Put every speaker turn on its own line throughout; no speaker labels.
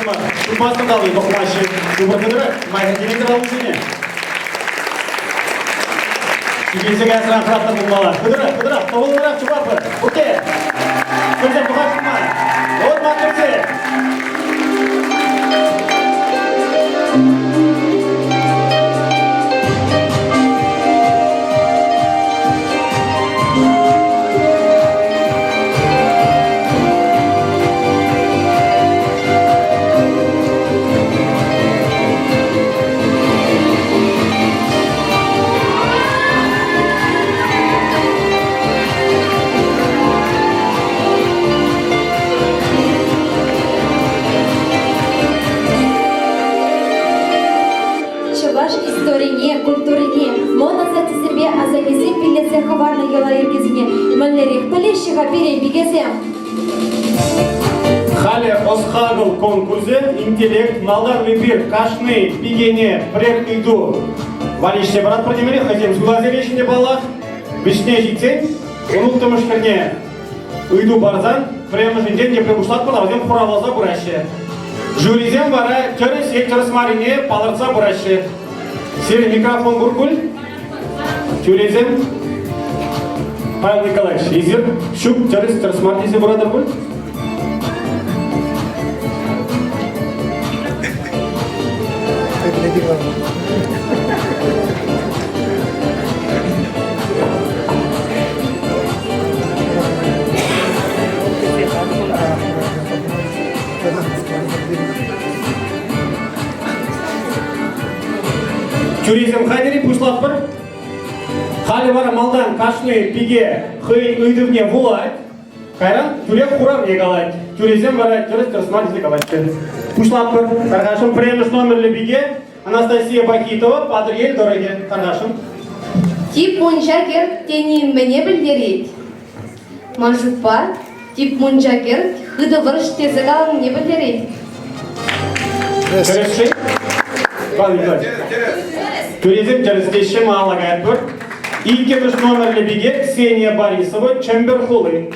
Шумар. Шумастан дал и бахмаши. Шумар кадра. Майя директор алушине. Игенсеге асыран қыраттар болмалар. Кадра. Тоғылырақ шумапы. Окей. Көрсен бұға шумар. Вот матырсы.
Историне, культурине, мона за тебе, а за вези пилесе хаварна ела иргизине, манлерих пилещиха перей бигезем.
Хали осхагыл конкурсе интеллект малдар вибир кашны пигене прек иду. Валище брат продемели хотим с глазерещине балах, бишне житен, унуктымышкарне иду барзан, прямо же день, где прибушлат пала, возьмем хуравалза бураще. Жюризем вара терес терес марине паларца бураще. Сели микрофон буркуль. Тюрезем. Павел Николаевич, изер, щуп, терес марине бурадар буль. Туризм хадери пушлап бір. Хали бара малдан кашны пиге хый ыйдывне вулать. Кайран турек хурам егалать. Туризм бара терес марине егалать. Пушлап бір. Таргашым премиш номерлі биге Анастасия Бахитова, Падриель дороге. Таргашым.
Тип мунчакер тени мене білдерет. Манжупа, тип мунчакер хыды вырыш тезегалын не білдерет.
Тересши. Туризм терестеші малагает бір. Илкеміш номерлі биге Ксения Борисова, Чемберхулы.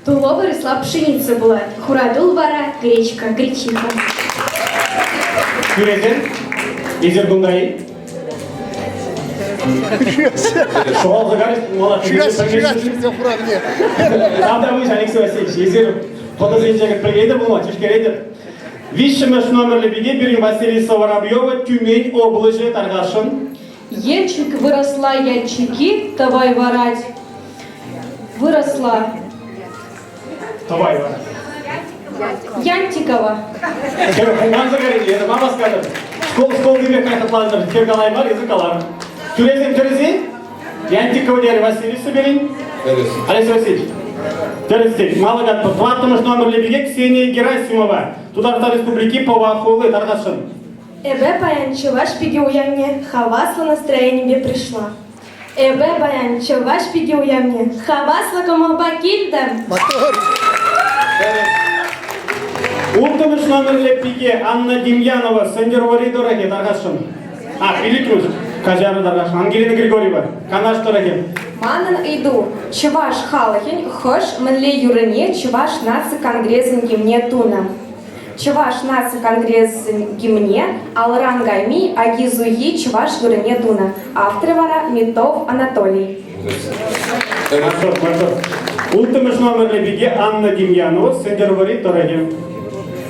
Туло выросла пшеница была. Хурадул вара, гречка, гречиха.
Туризм. Изер Гундаи. Шоал загарис, молодцы. Там вы, Алексей Васильевич, изер подозрение, как приедет, был мальчишки рейдер. Вишемеш номерлі биге Берин Василиса Воробьева, Тюмень, область, Таргашин.
Ельчик выросла ячики, давай ворать. Выросла.
Давай, ворать.
Янтикова.
Хуман загарили, это мама скажет. Скол дымек кайхатландыр, тергалаймар, язык алар. Түрезем, Янтикова дәрі Василиса Берин. Алексей Васильевич. Терестик, малагат, платымыш номерлі биге Ксения Герасимова. Тударта Республики Повахулы, Таргашин.
Эбе баян чуваш пиги уямне, хавасла настроение пришла. Эбе баян чуваш пиги уямне, хавасла комаба кильдам.
Ултымыш номерлі биге Анна Демьянова, Сандервари дороге, Таргашин. Пиликнуш, Кажары Таргашин, Ангелина Григорьева, Канаш дороге.
Манан иду, чуваш халахин, хош манле юрыне, чуваш наци конгрессен гимне туна. Чуваш наци конгрессен гимне, алран гайми, агизуи, чуваш юрыне туна. Автор вара Митов Анатолий.
Ултымыш номерлі биге Анна Демьянова, Сандервари дороге.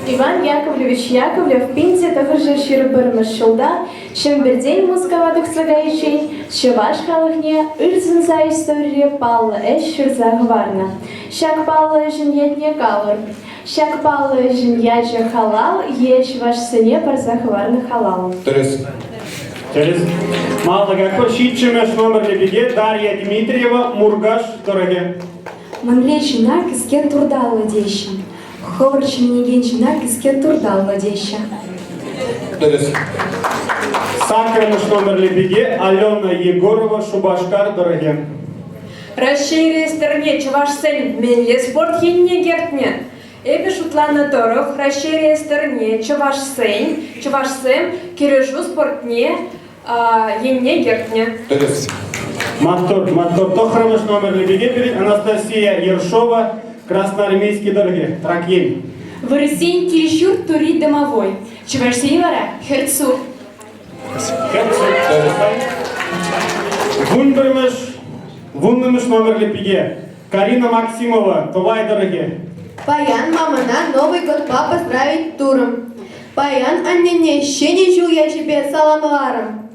Иван Яковлевич Яковлев, Пинте также ширбырмыш шылда, шемберден музыкавадық слагающий, шываш халыхне, үлзінза история паллы эш шырзағы варна. Шак паллы жын етне калыр. Шак паллы жын яджы халал, еш ваш сыне парзағы варны халал.
Терес. Малда гакпыр шитчемеш номерлі биге Дарья Дмитриева, Мургаш дороге.
Манле жына кіскен турдалы дейші. Ховарч менеген жына кіскен турдалы дейші.
Сакремыш номерлі биге Алена Егорова, Шубашкар дороге.
Расширие стороне чуваш сын, менле спорт хинне гертне. Эбе шутлана торох, расширие стороне чуваш сын, кирежу спортне, енне гертне.
Маттор, тохрамыш номерлі биге Анастасия Ершова, Красноармейский дороге, Тракель.
Вырысень чересчур тури домовой. Чеваш селивара, херцу.
Вуннымыш номерлі пиге. Карина Максимова, Тувай дороги.
Паян мамана Новый год папа поздравить туром. Паян аннене щене жул я тебе саламларом.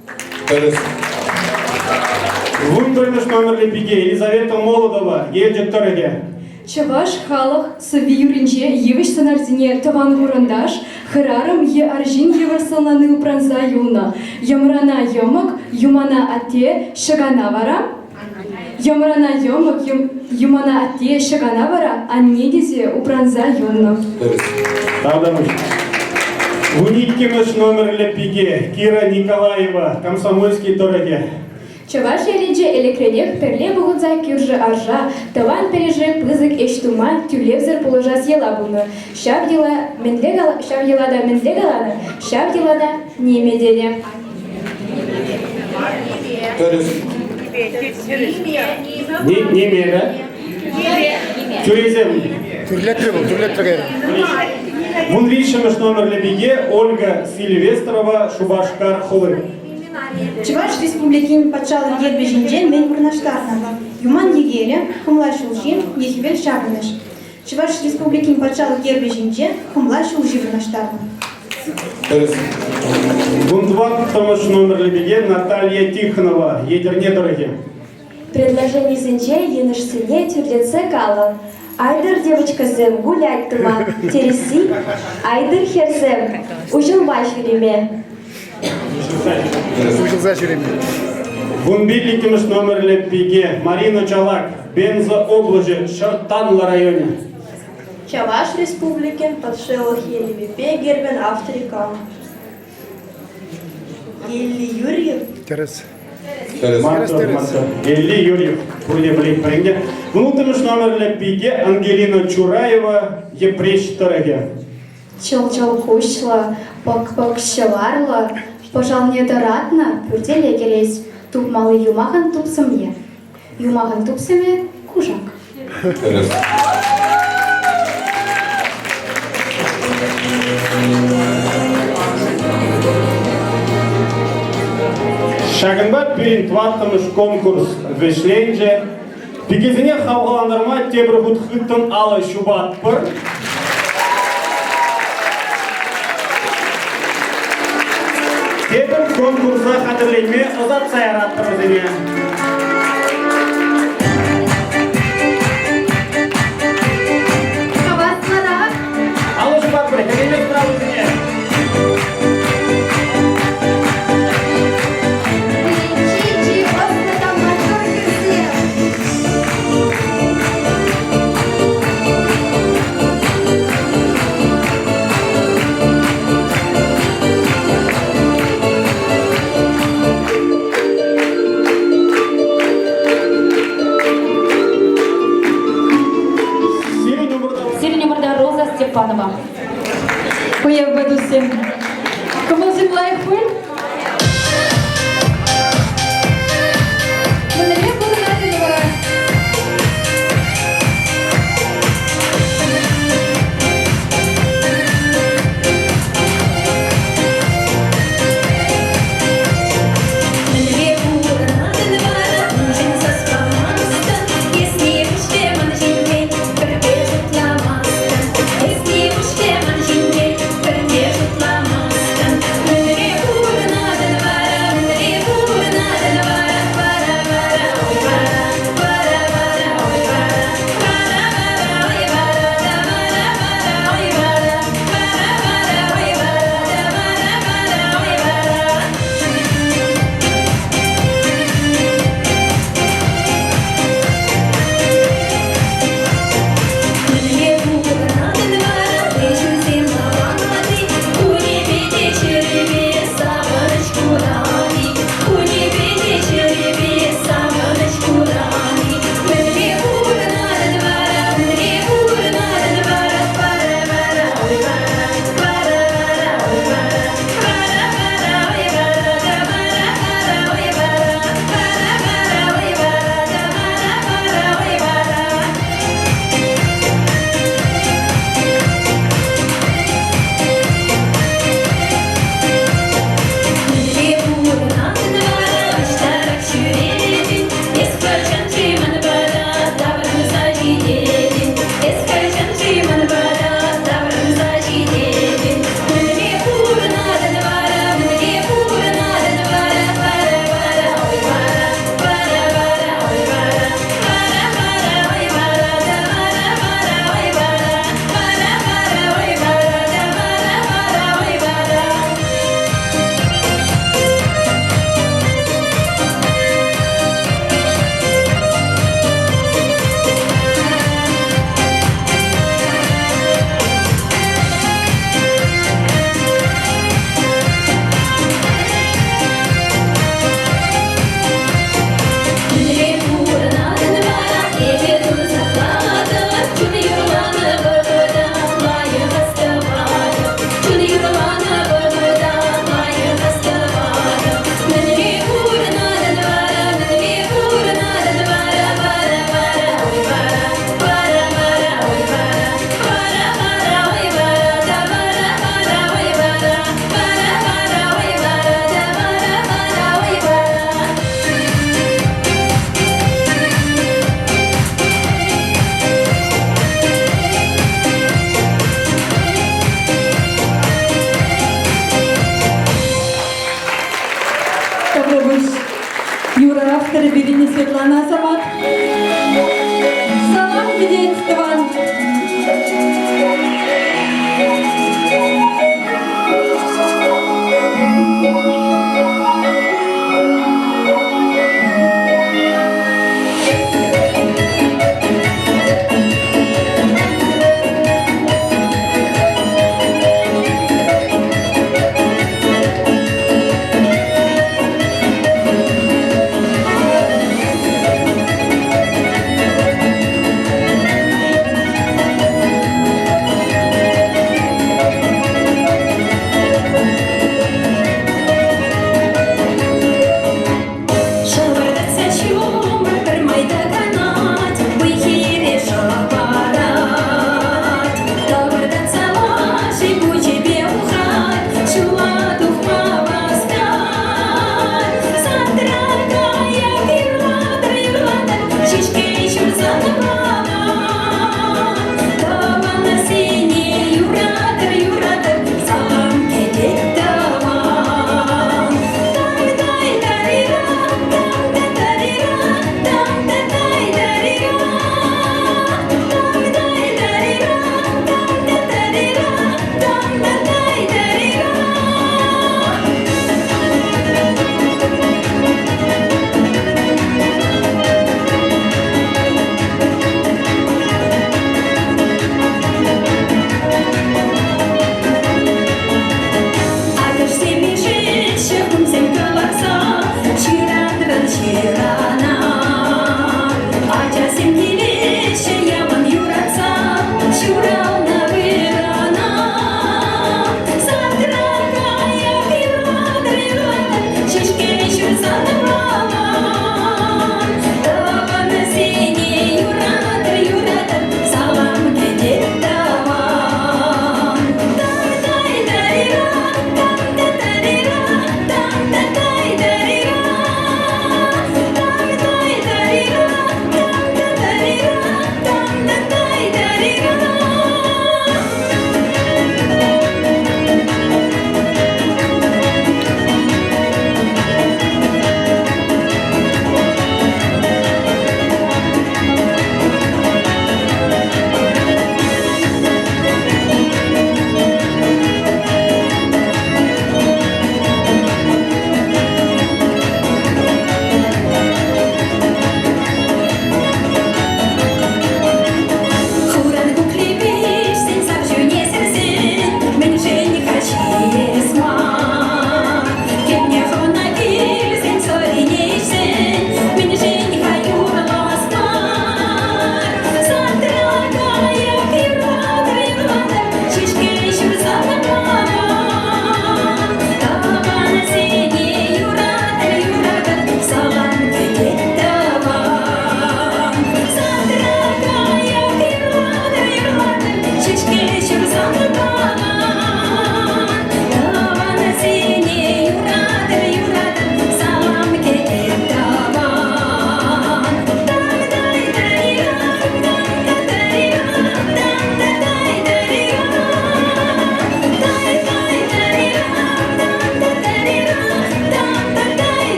Вуннымыш номерлі пиге. Елизавета Молодова, Ежек дороги.
Чеваш халық сыви юринче евиш санарзине таван гурандаш, хырарым е аржин еварсаланы упранза юлна. Йомрана йомок, юмана ате, шагана вара. Йомрана йомок, юмана ате, шагана вара, а не дизе упранза юлна.
Тавдамыш. Вуниткимыш номерлі пиге. Кира Николаева, Комсомольский дороги.
Чаваш ележе элекренех перле бугудза кюржы аржа, таван переже пызык эштума тюлевзер положас ела буны. Шав елада менле галаны, шав елада немедене.
Неме, да? Тюрезем.
Түрлеттірген.
Вунвишимыш номерлі пиге. Ольга Сильвестрова, Шубашкар Хулы.
Чуваш республикин патшалық ербежінден мен бұрнаштарна. Юман егере, хымлай шулжин, ехивел шабыныш. Чуваш республикин патшалық ербежінде хымлай шулжи бұрнаштарна.
Вундваттымыш номерлі пиге. Наталья Тихонова, Едерне дороги.
Предложение сенче еныш сыне тюрлеце калы. Айдыр девочка зем гулять тыма, тереси, айдыр херзем, ужылбаш велиме.
Ужылза жүремін.
Вунбирликимыш номерлі пиге. Марина Чалак, Бензооблажи, Шартанлы районе.
Чаваш республикин подшелых елевипе гербен авторикам. Елли Юрьев.
Терес.
Марта, Елли Юрьев, Пурде Блик Пренге. Вунутымыш номерлі пиге. Ангелина Чураева, Епрещ дороги.
Чыл-чыл кушла, пок-пок-щыларла, пожал не доратна, пурделе келес, туп малы юмахан тупсымне. Юмахан тупсыме кужак.
Шагынба пирин тваттымыш конкурс вешленже. Пигезіне хавғаландырма тебір хұтхыттын алы шубат пыр. Тебір конкурса қадірлейме ұзат сайраттыр өзіне. Алы шубат пыр, кәдемес бұра өзіне.
Степанова. Хуя в году всем. Кому земля и хуй?
Если уж теман жиней, как держит ламастан,
президент Тыван.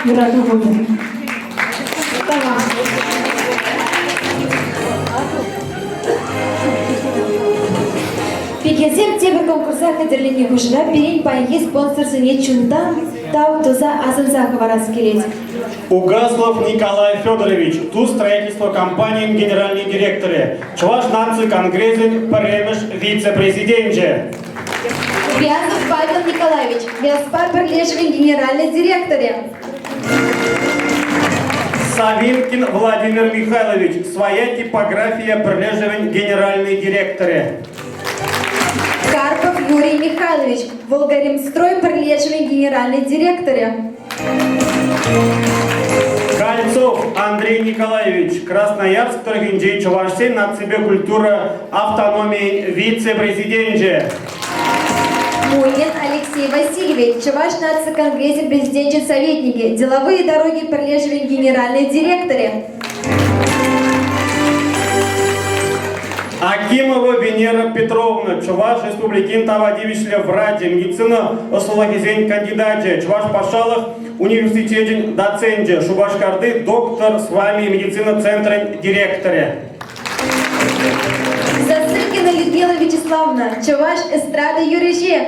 Юрады болды. Tamam. Пекезем темір конкурса қадірлене көшіра берен байге спонсорсыне чундан тау туза азылзағы барасы келеді.
Угаслов Николай Федорович, ту строительство компании генеральный директор. Чуваш нации конгресс Паремеш вице-президенте.
Вязов Павел Николаевич, Вязпар Берлежевин генеральный директор.
Савинкин Владимир Михайлович, своя типография Берлежевин генеральный директор.
Карпов Юрий Михайлович, Волгаримстрой Берлежевин генеральный директор.
Кольцов Андрей Николаевич, Красноярск, Торгинджей, Чувашсей, нация культура автономии вице-президенте.
Муин Алексей Васильевич, Чуваш нации конгрессе президенте советники, деловые дороги Берлежевин генеральный директор.
Акимова Венера Петровна, Чуваш Республикин Тавадивишле в Раде, медицина Осологизень кандидате, Чуваш Пашалах, университетин доценте, Шубашкарды, доктор с вами медицина центра директоре.
Засылкина Людмила Вячеславовна, Чуваш эстрада юрежи.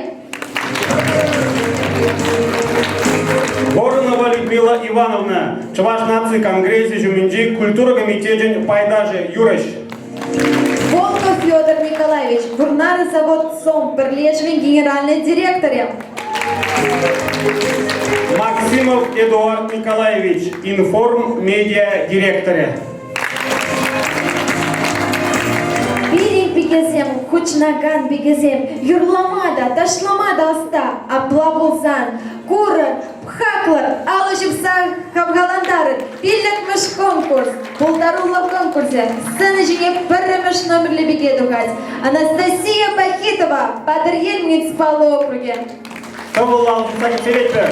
Воронова Людмила Ивановна, Чуваш нации конгрессе Жуминджи, культура комитетин Пайдажи, Юрыш.
Волков Федор Николаевич, Бурнары завод СОМ, Перлежевин генеральный директоре.
Максимов Эдуард Николаевич, информ медиа директоре.
Бирик бигезем, Хучнаган бигезем, Юрламада, Ташламада аста, Аплабулзан, Куры, Пхаклар, Алышевса Хавгаландары, Пиллекмеш конкурс, Булдарула в конкурсе, сцены жене пырымыш номерлі беге духать. Анастасия Пахитова, Падырьель муниципалы округе.
Кто был директор?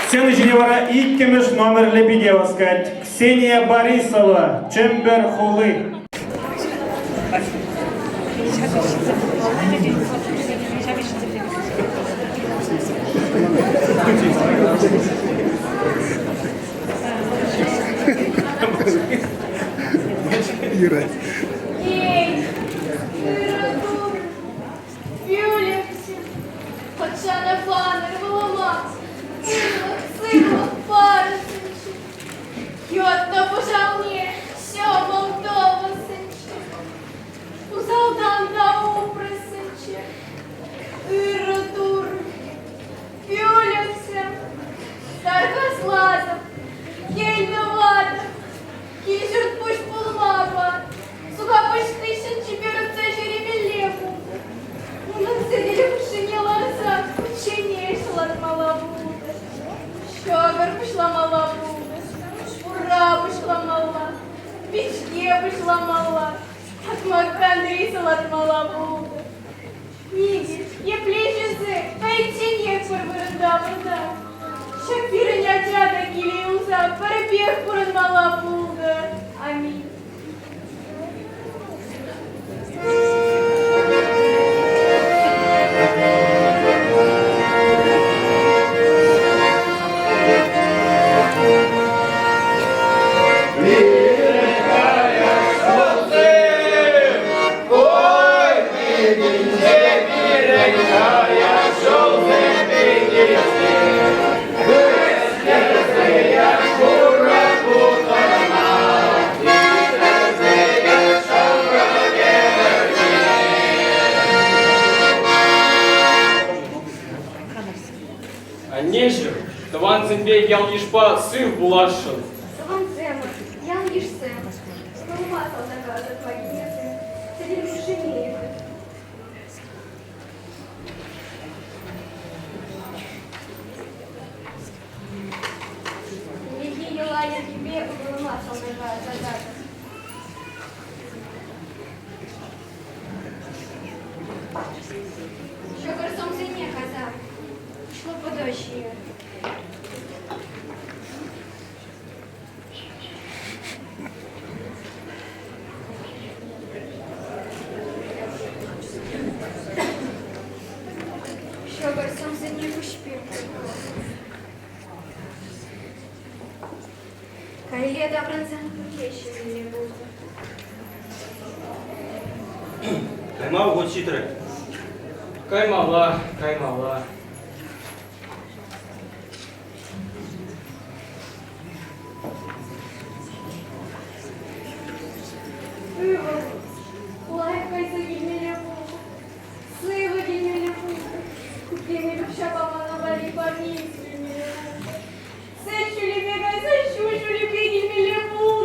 Сцена Женевара иккемеш номер Лебедевская. Ксения Борисова, Чембер Хулы.
Ира.
Ей, Ираду, Юлексі, хоча не фанер виламав, силах парусенчик, йотно пожав мені, що молдова сенчик, у залдан да упресенчик, Ираду, Юлексі, старка слада, ей навада, кижут пусть полмапа, сука пусть тысячи берутся жеребелеву. Ну, на целе пушине лоза, учение шла от малабуда. Щегор пошла малабуда, ура пошла мала, печке пошла мала, от макандриса от малабуда. Миги, я плечи зы, пойти вырында вырында. Шапира не отряда килиуза, парапех пуран малабуда. Аминь.
Нежер, таван зимбей ял ешпа сыр булашын.
Саванцема, я лишься. Сломатал нагада твои среди мужей. Еги елая тебе сломатал нагада. Що горсом зине казав, шло подощі. Що горсом зине успів. Кайле да бронзан путеші не буде.
Каймав год ситры.
Каймала, каймала.
Лайкай за гімеля Богу. Сила гімеля Богу. Купіли любша на валі парнівські гімеля Богу. Сечу лібіга, сечу лібі гімеля Богу.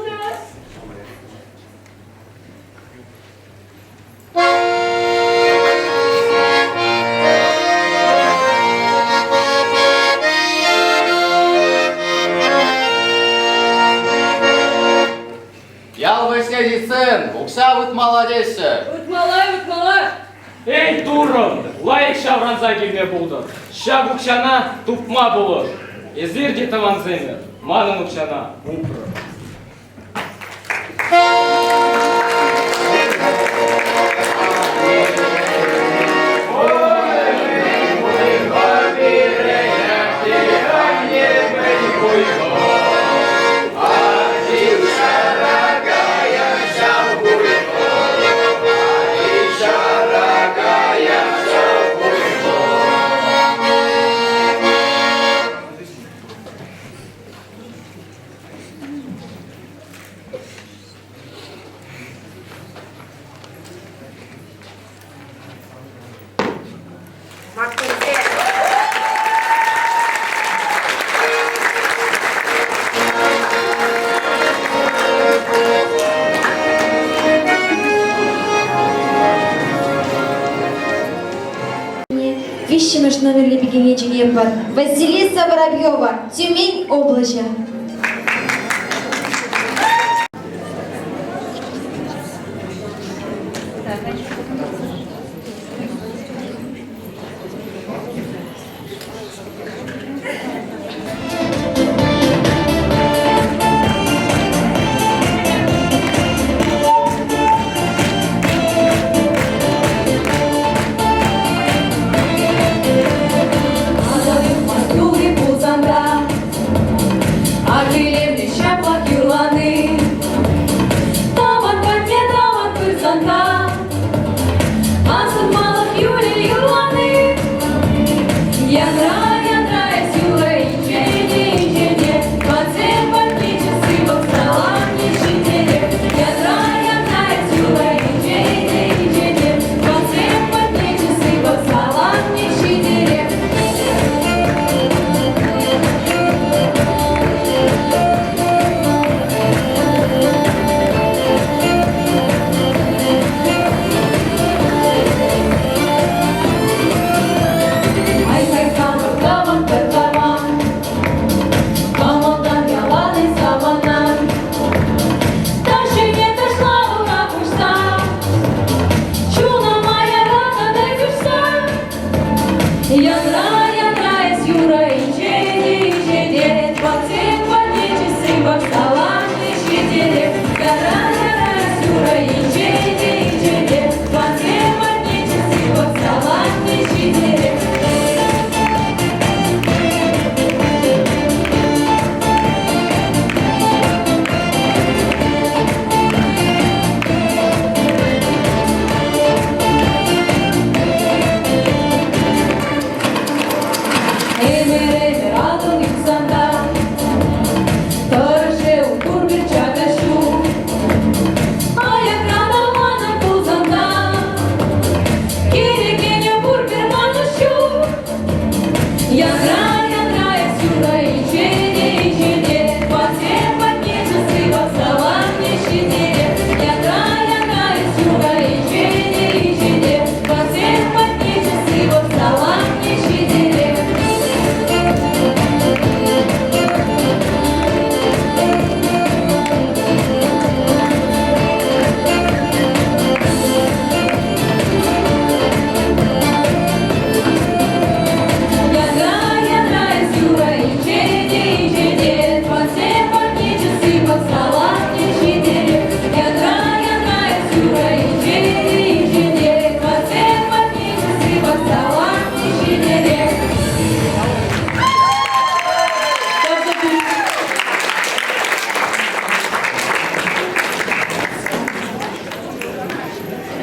Ялвыснязи сын, укса выт молодесі.
Үтмала.
Эй, турын! Лайық шавранза келме болды. Ша букшана тупма болыр. Езерде таван земер. Манын укшана упры.
Вещимеш номер Лебедине Джинепар. Василиса Воробьева, Тюмень, Облачья.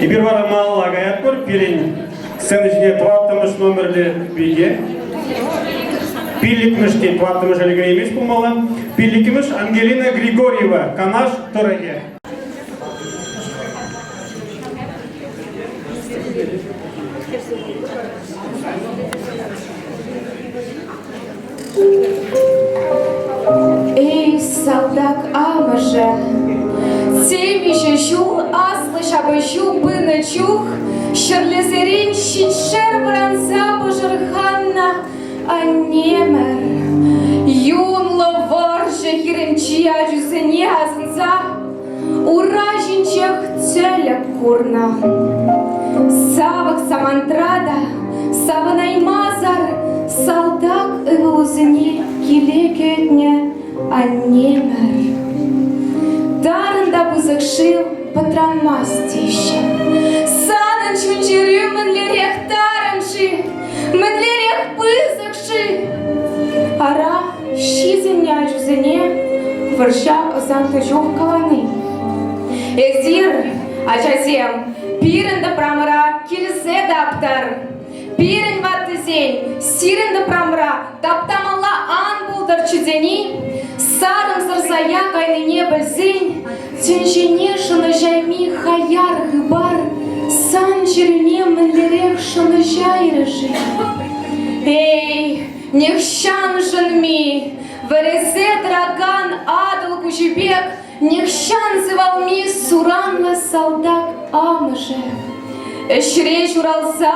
И bir vara mal agayat kor pirin сценочне тваттымыш номерлі биге. Пилликмыш те тваттымыш алигремиш помала. Пилликмыш Ангелина Григорьева, Канаш Тореге.
Эй, солдат Амаже, Семище шул, аслы шабышу, быны чух, Шерлезерин, щитшер, бранца, божерханна, анемер. Юнло ворже, хиремчия, жюзене, азынца, Уражинчех целя курна. Савак самантрада, саванаймазар, Салдак ывылузыне, килекетне, анемер. Дарында бузыкшил патранмастище. Санын чунчерю мэнлерех таранши, мэнлерех бызыкши. Ара щизеня жузене, варша озанты жух каланы. Эзир, ачазем, пирында прамыра, килсе даптар. Пирін ваттызен, сирінді прамыра, таптамала ан булдар чүдзени. Сарым сырсая кайныне білзен, Тенжене шыны жайми хаяр гыбар, Сан жеріне мінлерек шыны жайрыжы. Эй, нехщан жынми, Верезе драган адыл кучебек, Нехщан зывалми суранлы солдат амыжы. Эшре журалса,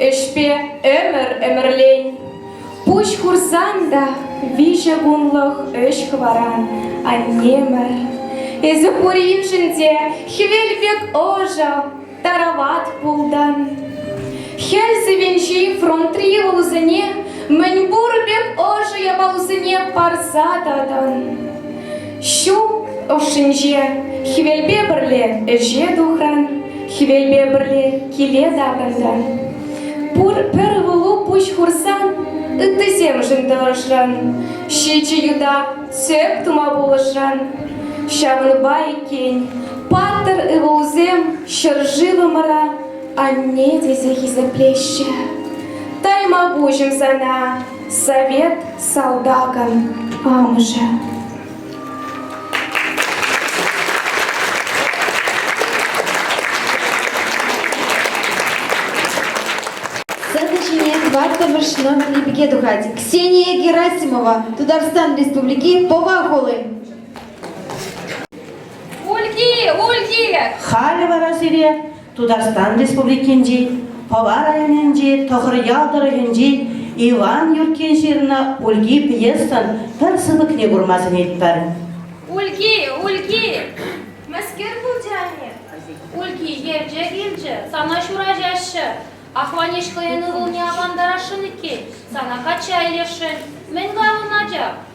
эшпе эмір-эмірлейн. Пуч хурсанда, виже гунлых эш хваран, анемер. Эзі пуриншінде, хвельбек ожа, тарават пулдан. Хельзі венчи фронтри волузыне, мэньбурбек ожа ябалузыне парсададан. Щу ошынже, хвельбе бірле эже духран, хвельбе бірле киле забрандан. Пір вулу пуч хурсан, Үттізем жындылышран, Шечі юда цеп тума болышран. Шавын бай кен, паттыр ывылзем, Шыржывы мыра, Анне дезе хизеплеще. Тайма бучим сана, совет солдакам амжа.
Следующий квартовыш номер Лебеге Духати. Ксения Герасимова, Татарстан Республики, Повахулы.
Ольги!
Халева Разире, Татарстан Республикинжи, Пава районинжи, Тохыр ялдырыгинжи, Иван Юркин жеріне Ольги пьесан бір сыбыкне көрмасын етпір.
Ольги! Мәскер бұл және. Ольги, ерже келже, сана шуражашы. Ахванеш қойыны бұл не авандарашын еке, сана қача елешін. Мен ғалынажа.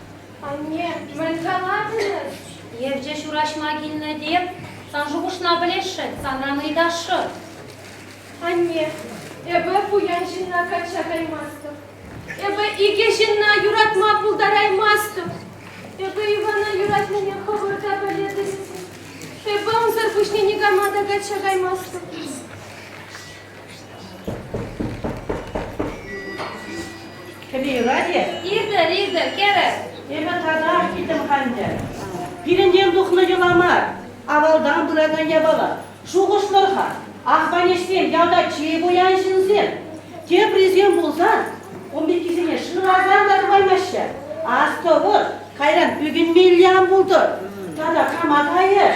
Анне, мен ғаладыңыз. Ерже шурашма келіні деп, сан жұғышна білешін, сана мыйдашы. Анне, эбі бұян жинна қача қаймасты. Эбі иге жинна юратма бұлдараймасты. Эбі Ивана юратмене қыбырда біледісі. Эбі ұнзыр күшне негамада қача қаймасты.
Кеби Ради?
Ирдір, керір.
Эбі тада кетім қанды. Бірінден дұқны жыламар, авалдан бұрадан ябала. Шуғышларға, Ахванештен яуда чей боян жынзен. Те президент болсан, 11 кезіне шыразан да қаймашы. Асты бұр, қайран бүгін миллион бұлдыр. Тада қаматайы.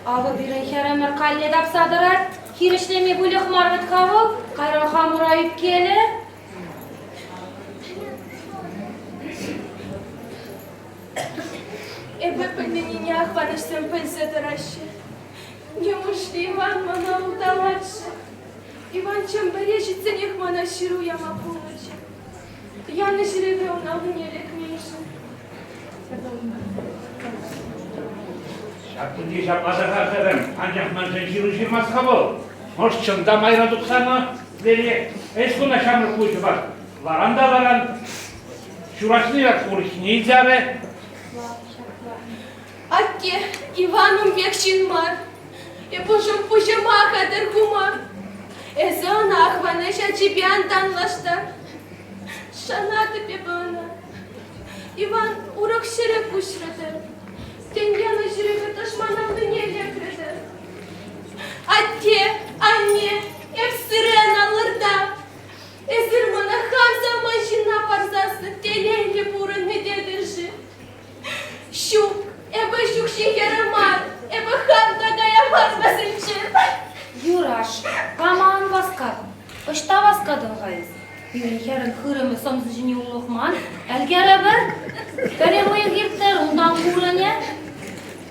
Ағы бірін херемер қалле дапсадырар, хирешлеме бөлік марғыт қауып, қайран қамырайып келі.
Эбі пілденіне Ахванештен пілсе дырашы. Немышли Иван мана удалашы. Иван чем бережется, нех мана ширу яма полночи. Я на жеребе он огнелек меньше.
Шапкынды жапладыға қырым, анжақ манжан жиру жирмасқа бол. Мош чында майра тұқсаны, лере, эскуна шамыр көйті бар. Ларанда ларан, шурашны як урышны изяры.
Атке, Иваным векшинмар. Епошым пушыма қадыр кумар. Эзі она Ахванеша чебян танлашта. Шанаты пебана. Иван урок шерек пушрыдыр. Теньяна жүрегі ташманамды нелекрыдыр. Атке, анне, еп сырен алырда. Эзір мана хамса машина парзасы телейлі бұрын медедірші. Щук, эбі щукши ярамар, эбі хамда гаямар басылчы.
Юраш, қаман васкад. Ұшта васкадың ғайыз. Үйін херін қырымы сомзы жіне ұлықман. Әлгері бір, бәрі ойы кептір, ұндан құрыне.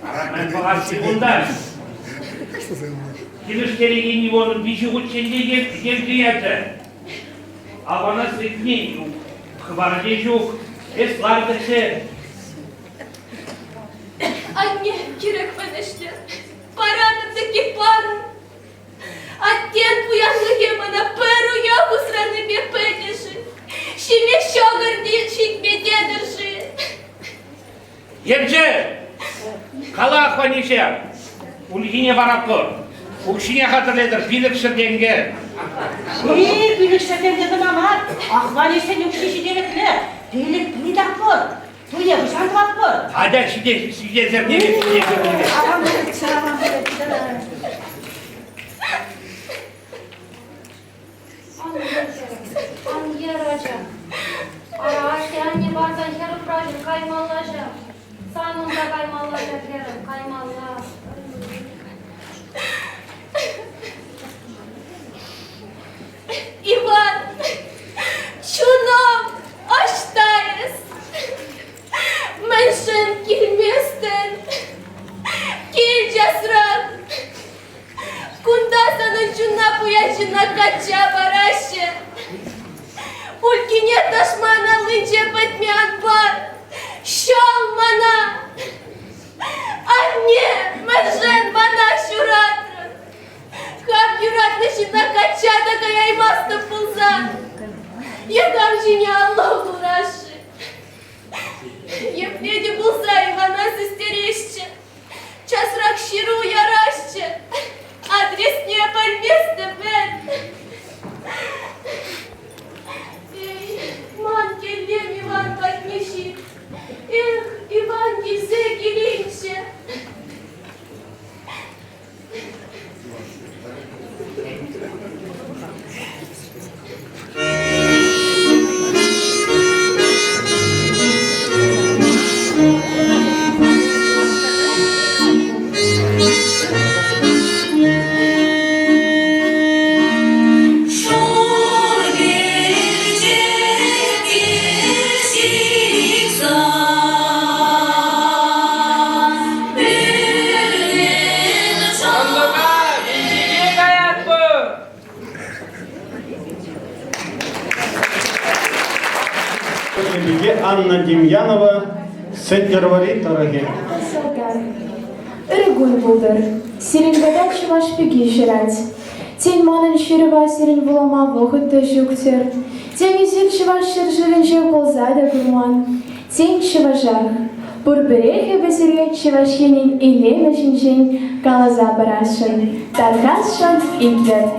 Арамен бағар секундар. Келіш кереген Ивоның бейші ғұтшенде кемтіяты. Албана сретмей, қыбары де жоқ, эс лардықшы.
Anne, керек менештер. Паранымды кепарын. Аттен пуянлығы мана пәру яғы сраны бе пәдеші. Шеме шағырды шекме дедірші.
Емші, қала Ахванеша, үлгіне барап тұр. Ұқшыне қатырледір, билік шырденге.
Билік шырден дедім амар, Ахванештен үкшеші деректі. Билік білдақ бұр. Туя бушанғат бұр.
Ада шидезер неге.
Ангер ажа. Араште анне бардан херу пражын каймаллажа. Санында каймаллажа херім, каймалла.
Иван, чуном аштайыз. Меншін келместін. Кел жасран. Кунда саны чуна пуячына кача барашы. Улкине ташмана лынче бітмен бар. Шал мана. Анне, меншін мана шуратрын. Хап юратны шына кача да каяймасты пулзан. Едам жіне Аллах урашы. Епнеде булса Ивана сестерешче. Часрак ширу ярашче. Адрес не пальместі бән.
Беге Анна Демьянова, Сеттервари Тараги.
Ырыгун булдыр, сиренгада чуваш пеги жирать. Тень манын ширыва сирен булама вохытты жүктер. Тень изер чуваш шыржырынче ползада гурман. Тень чуважах. Бурберехе безере чувашенин илеме жинжен калаза барашын. Таркасшан интлер.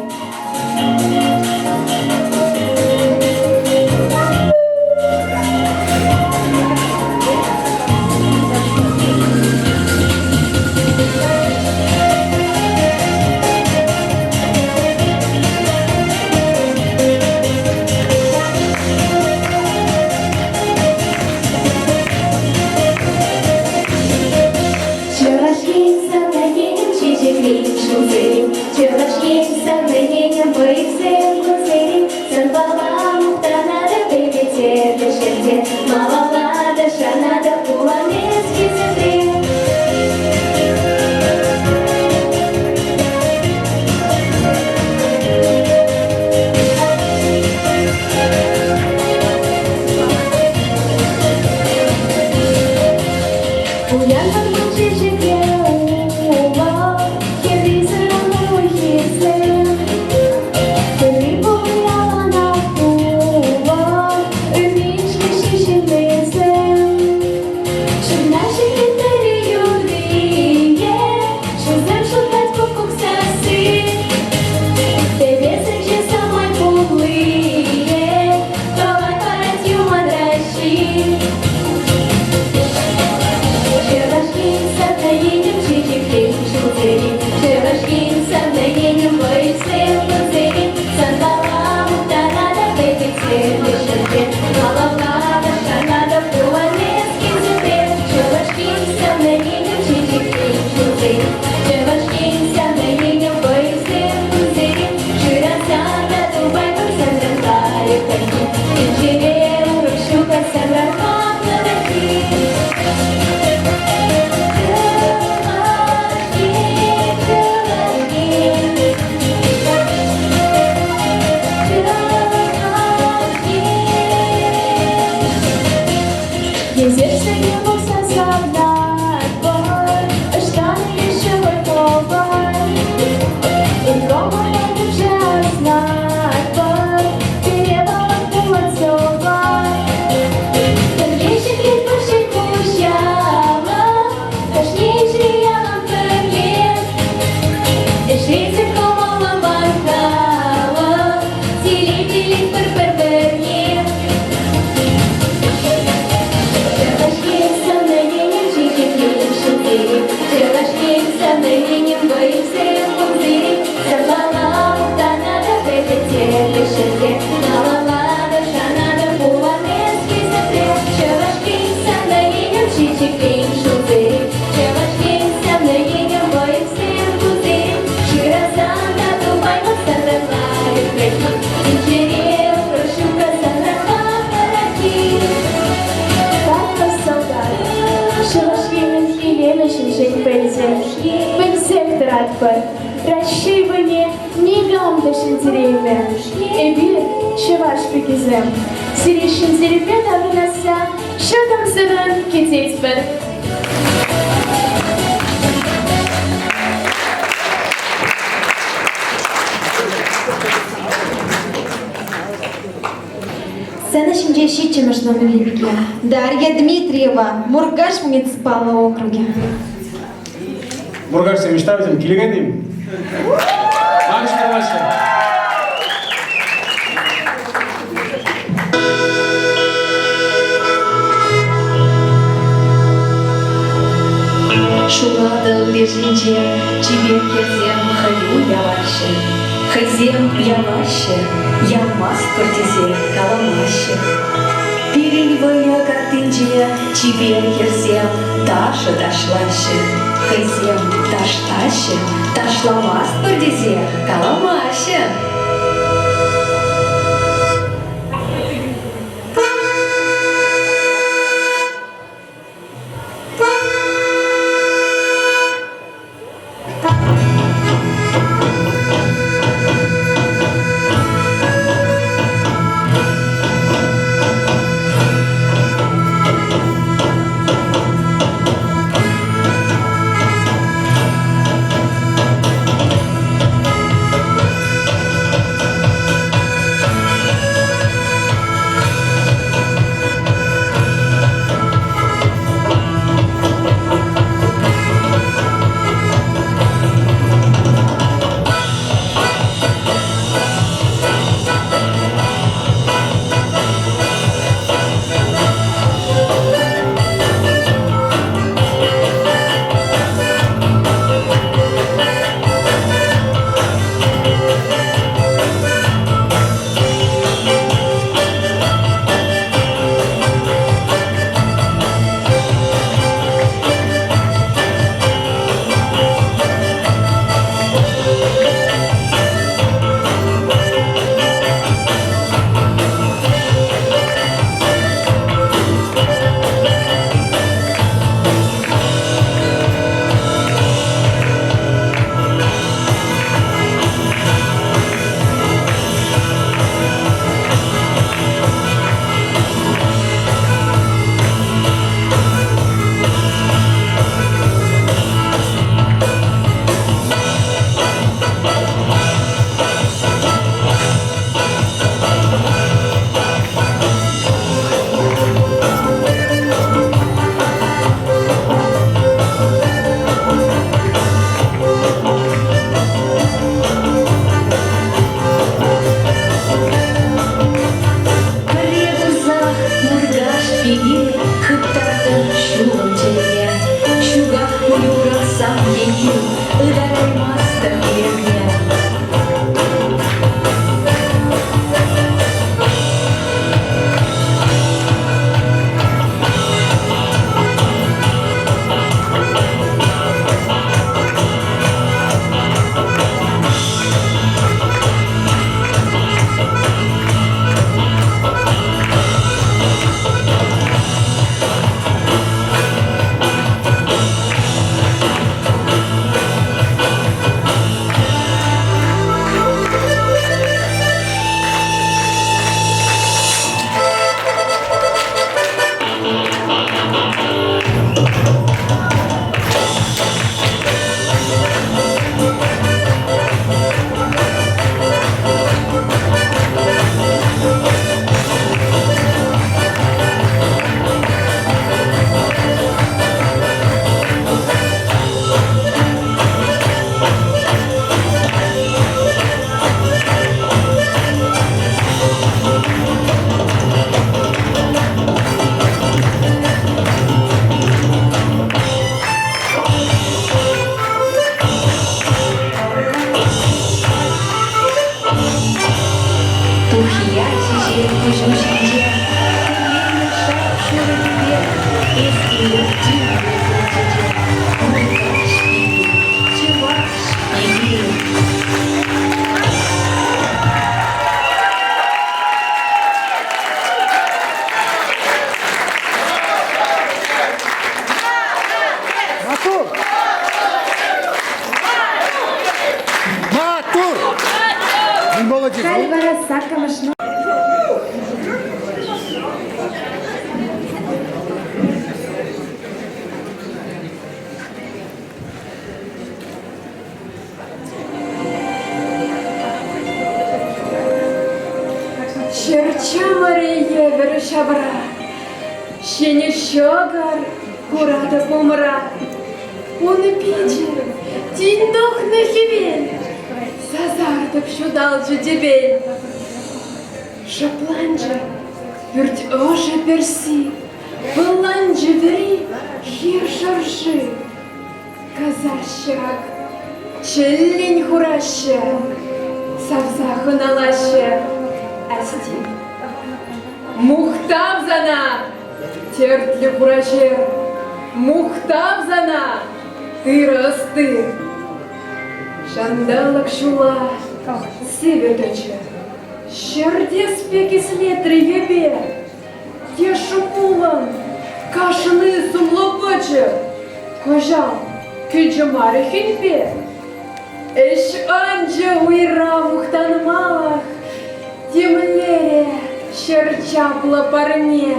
Расшибани нигам дашин деревья, эбир чеваш пекизем. Сиришин деревья давнаса, что там сыран кететь бір.
Сцена шинчеши чемошном велике. Дарья Дмитриева, Мургаш муниципального округа.
Мургаш, сен мечтаватым, келегенdim. Машка, Машка.
Шуладыл бежинче, тебе кезем хаю яваще. Хазем яваще, ямас кортизе каламаще. Переливая картинче, тебе кезем таша ташлаще. Хазем таштаще, ташламас кортизе каламаще.
сакамашно.
Черча Мария Верешабра, Щене Щогар, Курата Помра, Он и Пичи, Тинь Дох на Хивель, Сазар Шудал же Дебель, Шапланджа, Верть Оже Перси, Баланджа Вери, Хир Шарши, Казащак, Челлень Хураща, Савзаху Налаща, Асти. Мухтавзана, Тертли Хурачер, Мухтавзана, ты расты. Шандалак Шула, Севеточа, Щердес пеки слетри ебе, Те шумулан, Кашны сумлопача, Кожал, Киджамари хинпе, Эш анджа уира мухтан малах, Темлере, Щерчапла парне,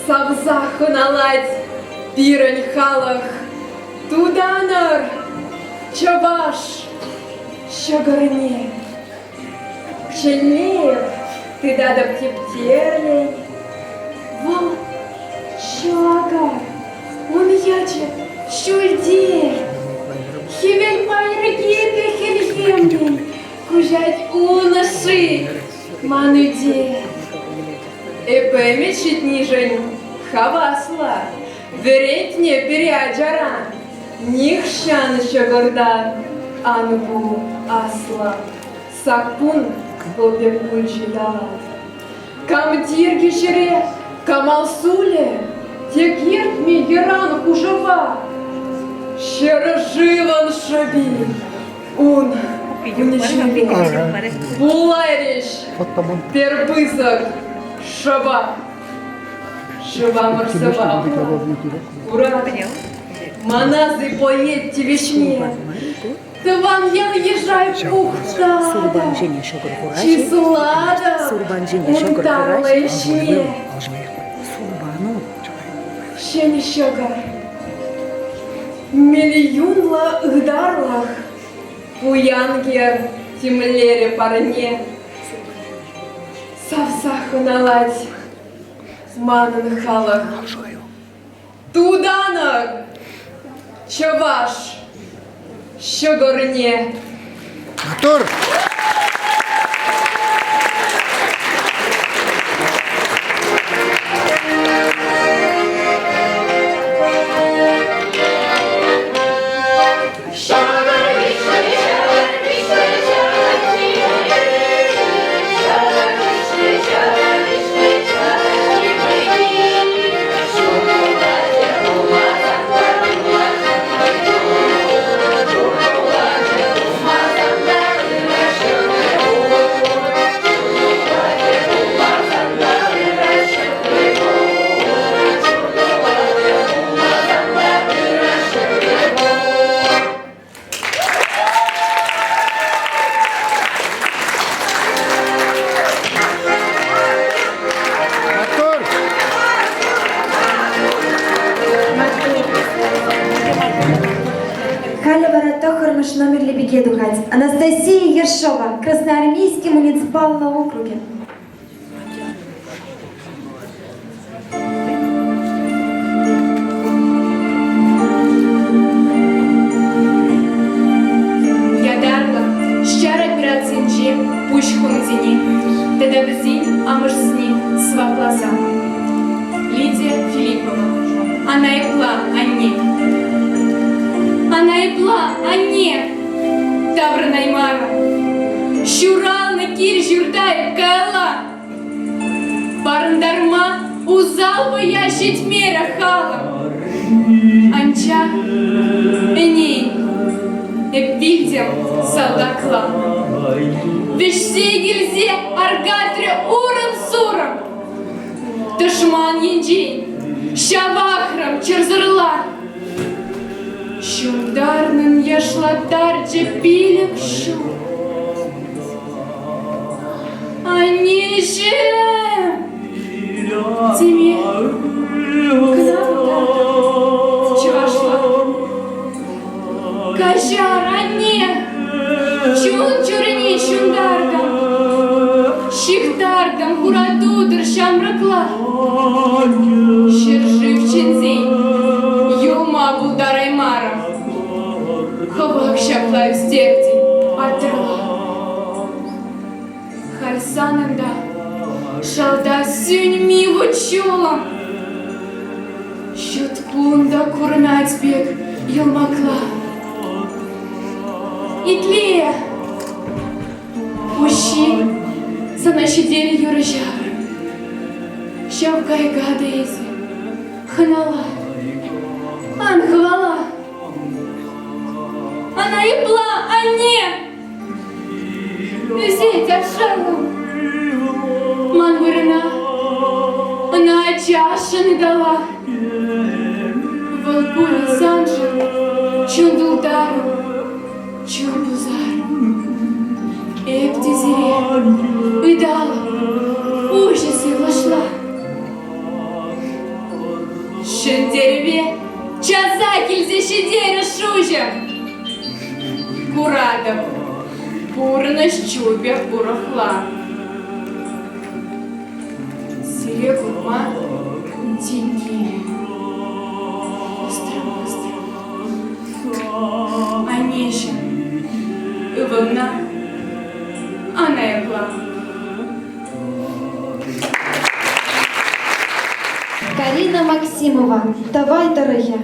Савзаху наладь, Пирань халах, Туданар, Чаваш, Щегорне, Щелеев, ты дадо птептерлей, Вол, Щагар, он яче, Щульде, Хивель пайргипе хельхемни, Кужать уноши, Мануде, Эпемечит нижень, Хавасла, Веретне переаджара, Нихшан Щегорда, Ангу Асла, Сакпун Голбекульчи дала. Камтир кишере, Камалсуле, Текерт ми геран хужава, Щероживан шаби, Ун уничтожил, Булайриш, Терпысок, Шаба, Шаба Марсава, Ура, Маназы поедьте вишне, Тван я езжай пухта, Числада, Унтарла ищне, Щене щегар, Миллионла гдарлах, Пуянгер, Тимлере парне, Савсаху наладь, Манан халах, Туданах, Чаваш, Щегорне.
Мотор!
Номер Лебеге Духать. Анастасия Ершова, Красноармейский муниципальный округе.
Ядарла, щара пирацинчи, пусть хунзини, тедабзин, амышсни, сваплаза. Лидия Филиппова, она и пла, Анне. Она и пла, Анне. Тавра Наймара, Щурал на кир жюртаев кала. Барндарма узал боящить меря хала. Анча, Эней, Эпильдем, Салдакла. Вещей гильзе, Аргатре, Урам, Сурам. Ташман Янджей, Щавахрам, Черзырла. Щундарным я шла тарджи пилек щу. Аннеже! Тебе кызавыда чывашла. Кажар, анне! Чун чурыне шундаргам, шихтаргам хурадудыр шамрыкла. Шыржыв чензень, юма булдарай марам. Ховак шаплай в степти, отрыла. Харсанында шалда сюньми вучулам. Щуткунда курнать бег йылмакла. Итле, мужчин санашидели юрыжар. Шавгай гадейзи, ханала, анхвала. Она и пла, а не! Взять обшалом. Ман вырна, она чаша не дала. Волпуля санжа, чундулдару, чурбузару. Эптизире, видала, ужасы вошла. Шендерве, чазакель зашидера шужем. Курадов, пурно щупя пурохла. Сире курма, деньги. Быстро. Анеша, волна, она и пла.
Карина Максимова, давай, дорогая.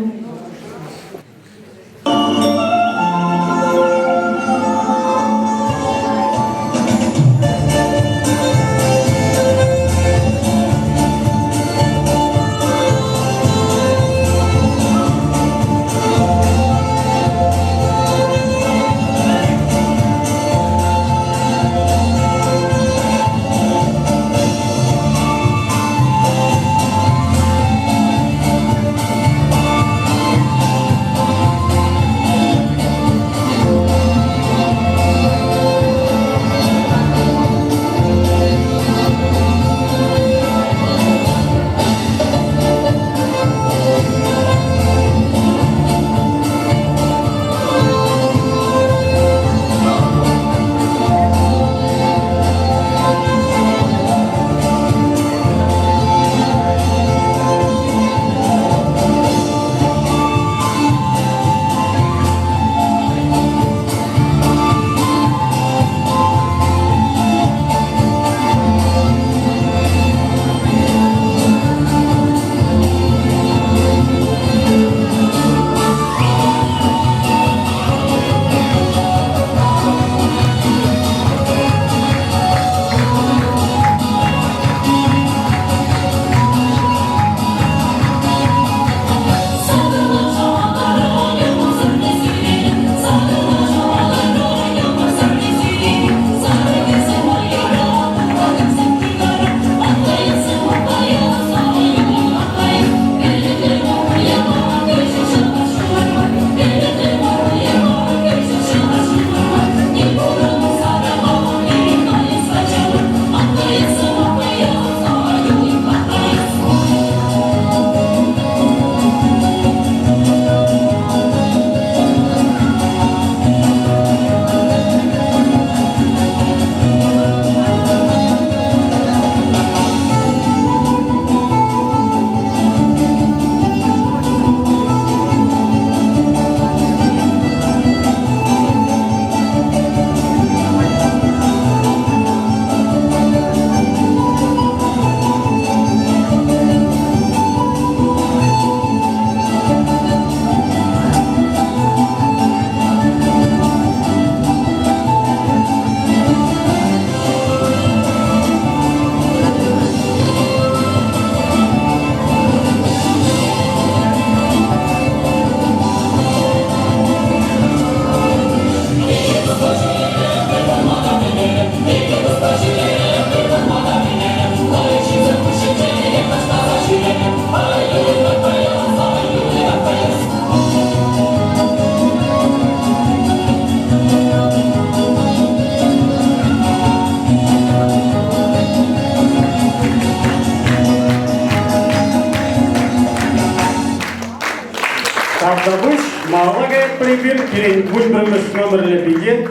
Адабыш, Малагая прибір, керен бульбірміш номерлі биге,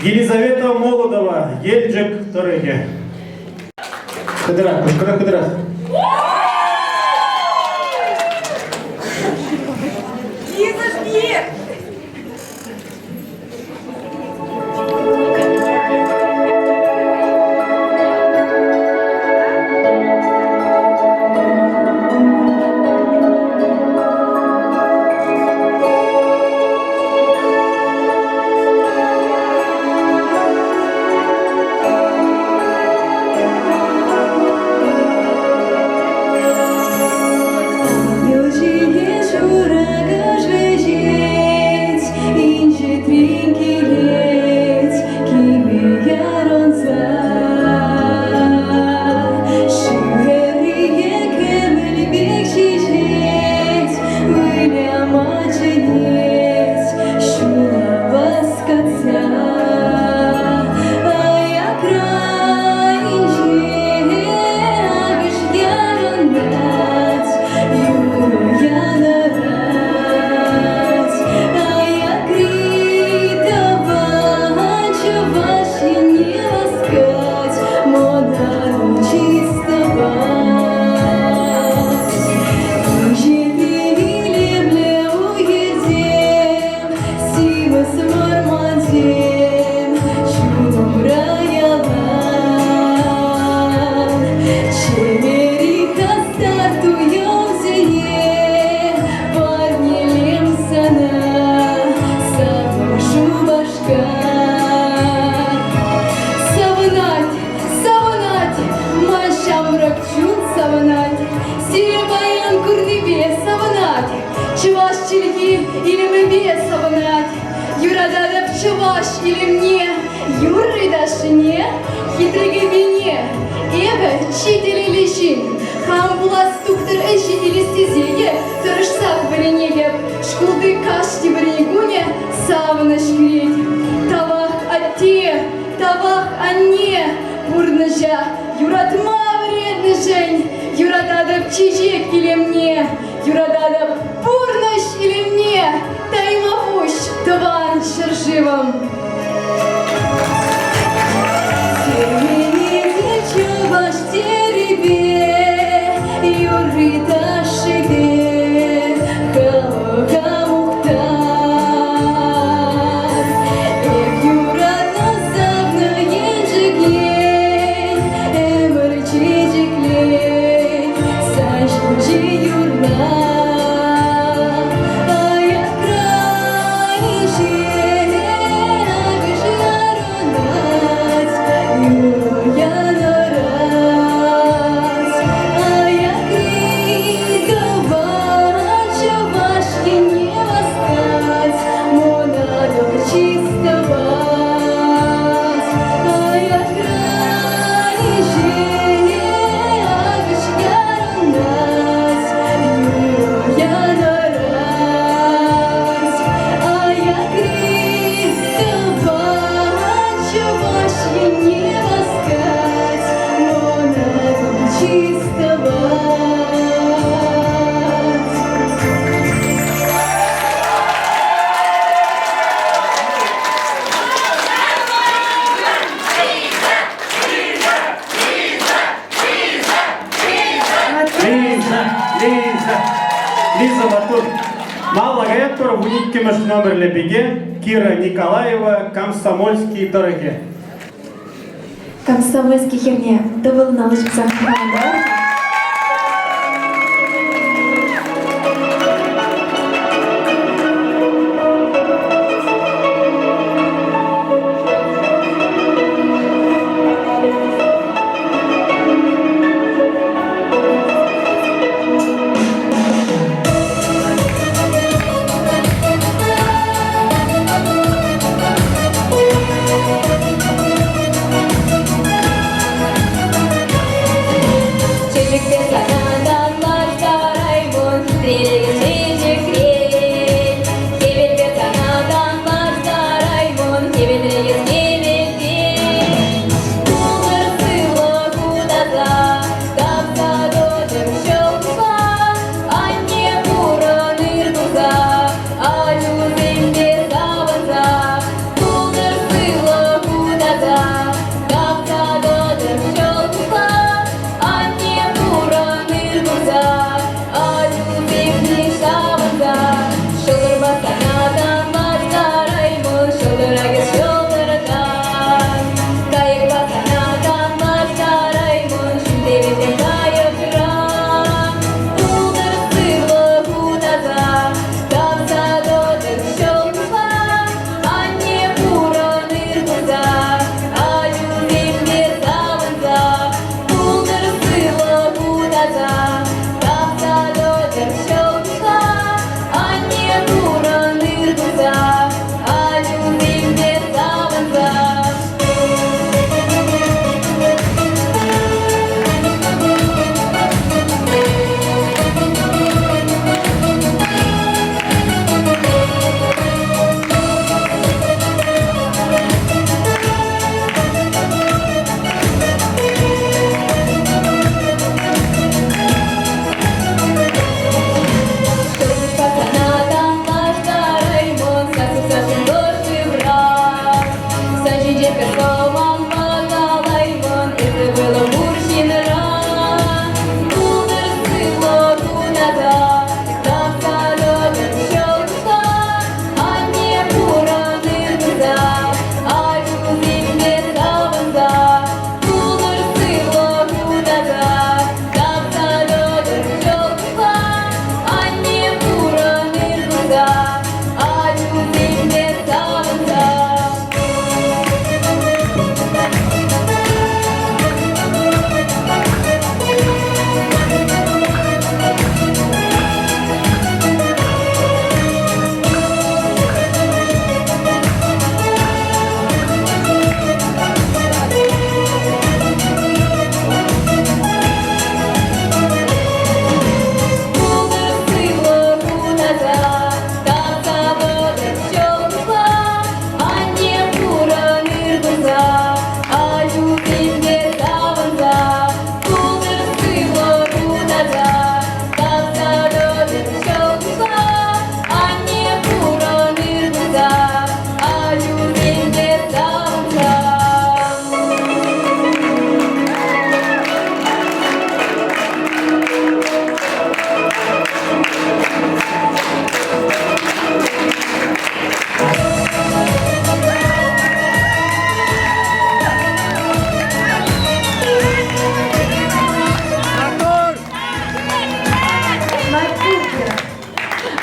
Елизавета Молодова, Ельджик Торыге. Кыдыра, кышкыра кыдыра. Лиза Батур. Малагая тур в униккемеш номерлі биге, Кира Николаева, Комсомольский Торыге.
Комсомольский херне, довыл налычып сахнада.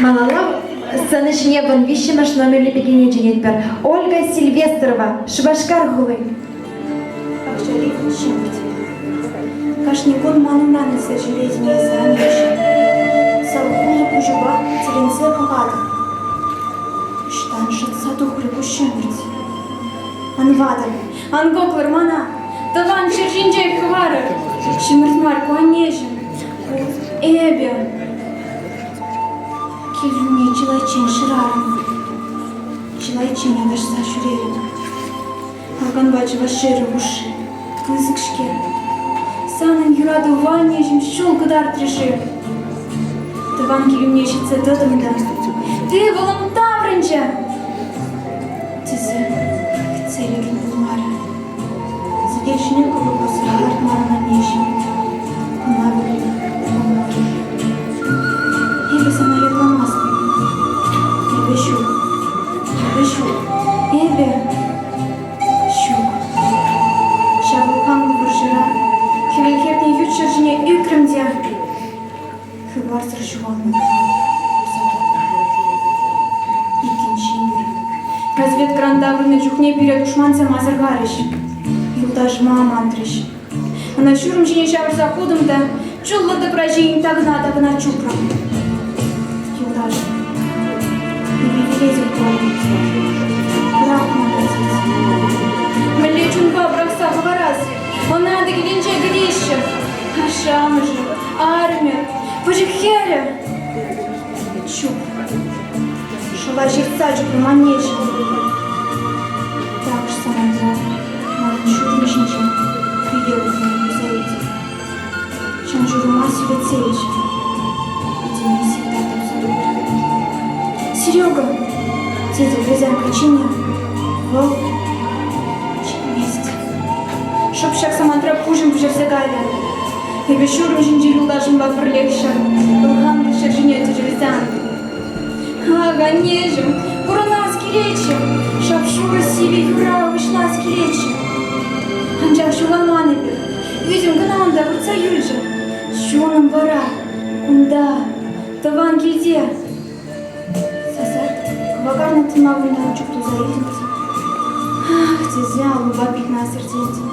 Малалав санышне вон вишимаш номерлі пекене женетпер. Ольга Сильвестрова, Шыбашкар хулы. Акшарик шимбит. Кашникон манумраны сожалезіне замеші. Салхулы кужуба теленсе кағады. Штан шытса тухры кушемірді. Анвадыр, ангоклар мана. Таван шыржинжай хвары. Шимыртмар куанежін. Эбе. Келюне чилайчен шырарым. Чилайчен ядашса шүрерім. Алганбачы вашеры уши. Кызыкшке. Санын юраду ванежім шул кыдар треши. Таван келюне шитсе дыдымда. Ты волым таврынча. Тізі хцелерін булмары. Задешіне кылыбы сыралар марына нежім. Кына білі булмары. Ебе сама рекламасын. Ебе шук. Ебе шук. Ебе шук. Шабылқан бұғыржыра. Хевелхерден ют шыржыне үкрімде. Хыбарсыр шуғалны. Развед крандаврыны жүхне перед душманцем азыргарыш. Юлдаш мамантрыш. Ана шурым жіне шавырса худымда, чуллыды пражейін тағына чупрам. Юлдаш. Ебевелезет болу. Рахман разет. Мілі чунба брақса хварасы. Она дегеленче греща. Ашамыжы, армия, пожихеря. Чуп. Шла жерца жүпі манежі. Так ж саманза, маған шүрмешінчен, күйеуін зәйді. Чан жұрыма сүйретсейш, идене сендатып зұрып. Серега, деді везен качине, вол, чемест. Шопшак самантрап хужым пұжырсе гайда. Ебе шүрмешінчен юлдашым ба бірлекші, ұлғанды шыржіне түжірзен. Ага, нежем, буранарский речи, шапшура себе юра вышнарский речи. Анжак шуганманы бир, видим гынанда вырца юльжа. Шуным бара, унда, таван килде. Сазат, квагарна тымавына учукту заилдимти. Ах, тезе алуба битна серденти.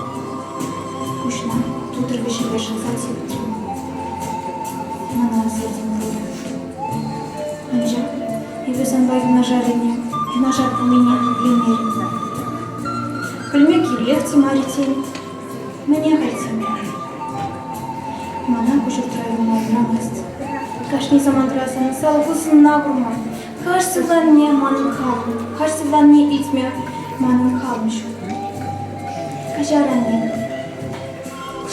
Кушна, тутыр вишебешен сатилти. Мана серден руда. Анжак, Ебе санбай юнажарине, юнажар по меня пленерин. Кальмеки легти маритин, мне хотим. Мана кушал траву мою радость. Кашни самантраса насала вусын нагрума. Каш сывлан мне манын халым, каш сывлан мне итме манын халым шу. Кажаранин.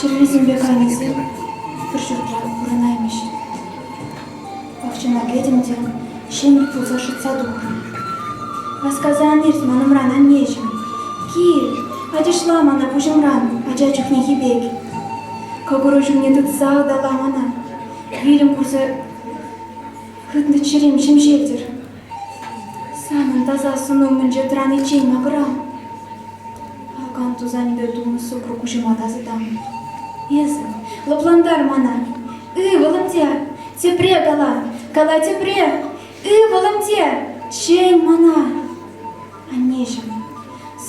Червизимбе кайнысы, пыржуртра бурынаймыш. Бахчына гедимде, шемір пулса шытса духры. Расказан ерт манымран аннежім. Кил, адешла мана пужымран, аджа чухне хибек. Когуру жүгне тұтса дала мана. Вилім курса хытны черем шемшелдер. Санын таза суну мүнже траны чейн мағырам. Алган тузанды туны сукру кушыма тазыдам. Езі, лапландар мана. Вылымте, тепре кала тепре. Волонте, чейн мана. Аннежім.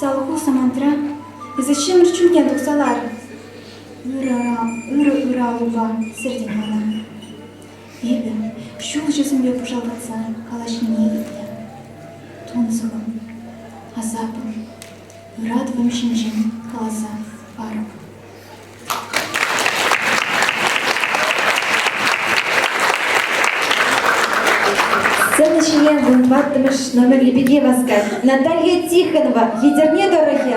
Салху самантра, и зачем рчуне дуксалар? Ыра луба, серден мана. Ебе, шул жүзімбе пожалдатса, калашын егітле. Тонсылым, азапым, ырадвым шинжем, каласа, парым. Сцена вунтваттымыш номер лепеге васкар. Наталья Тихонова, едерне дороге.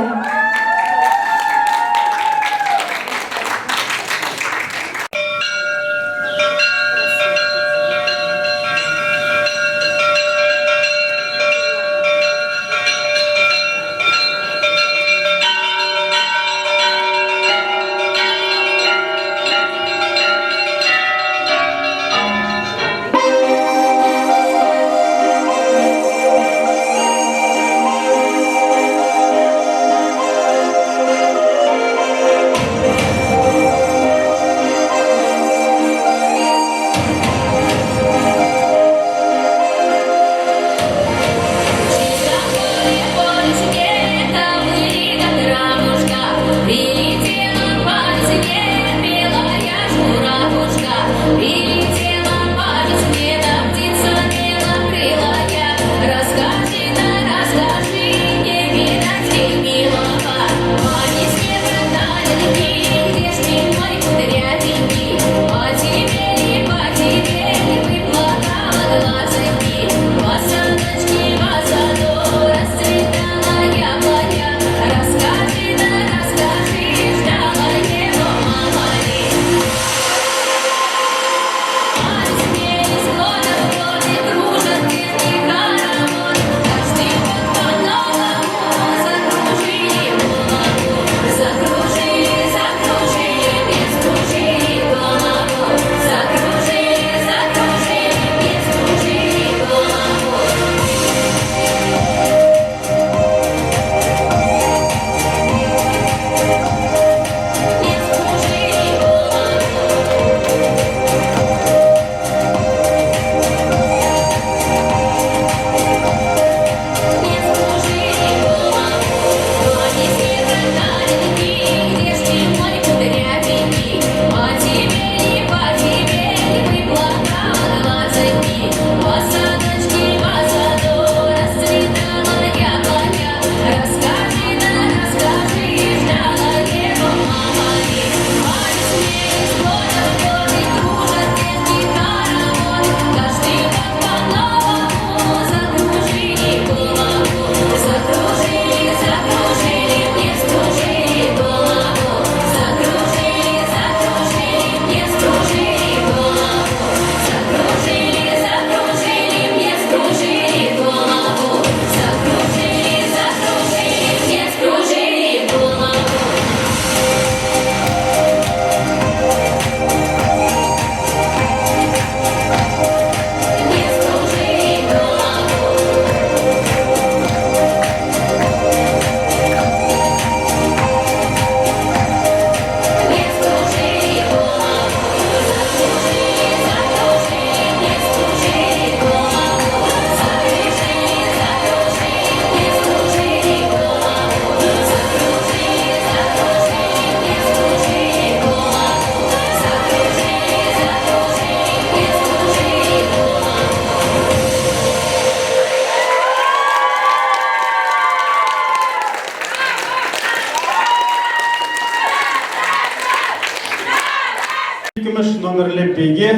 Пиге.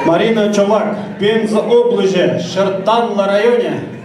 Марина Чолак, Пенза область, Шертанла районе.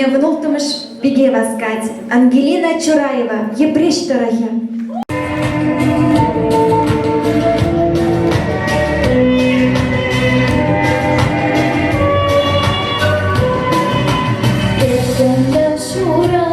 Внултымыш пиге васкать. Ангелина Чураева, епрещ торахе.
Shura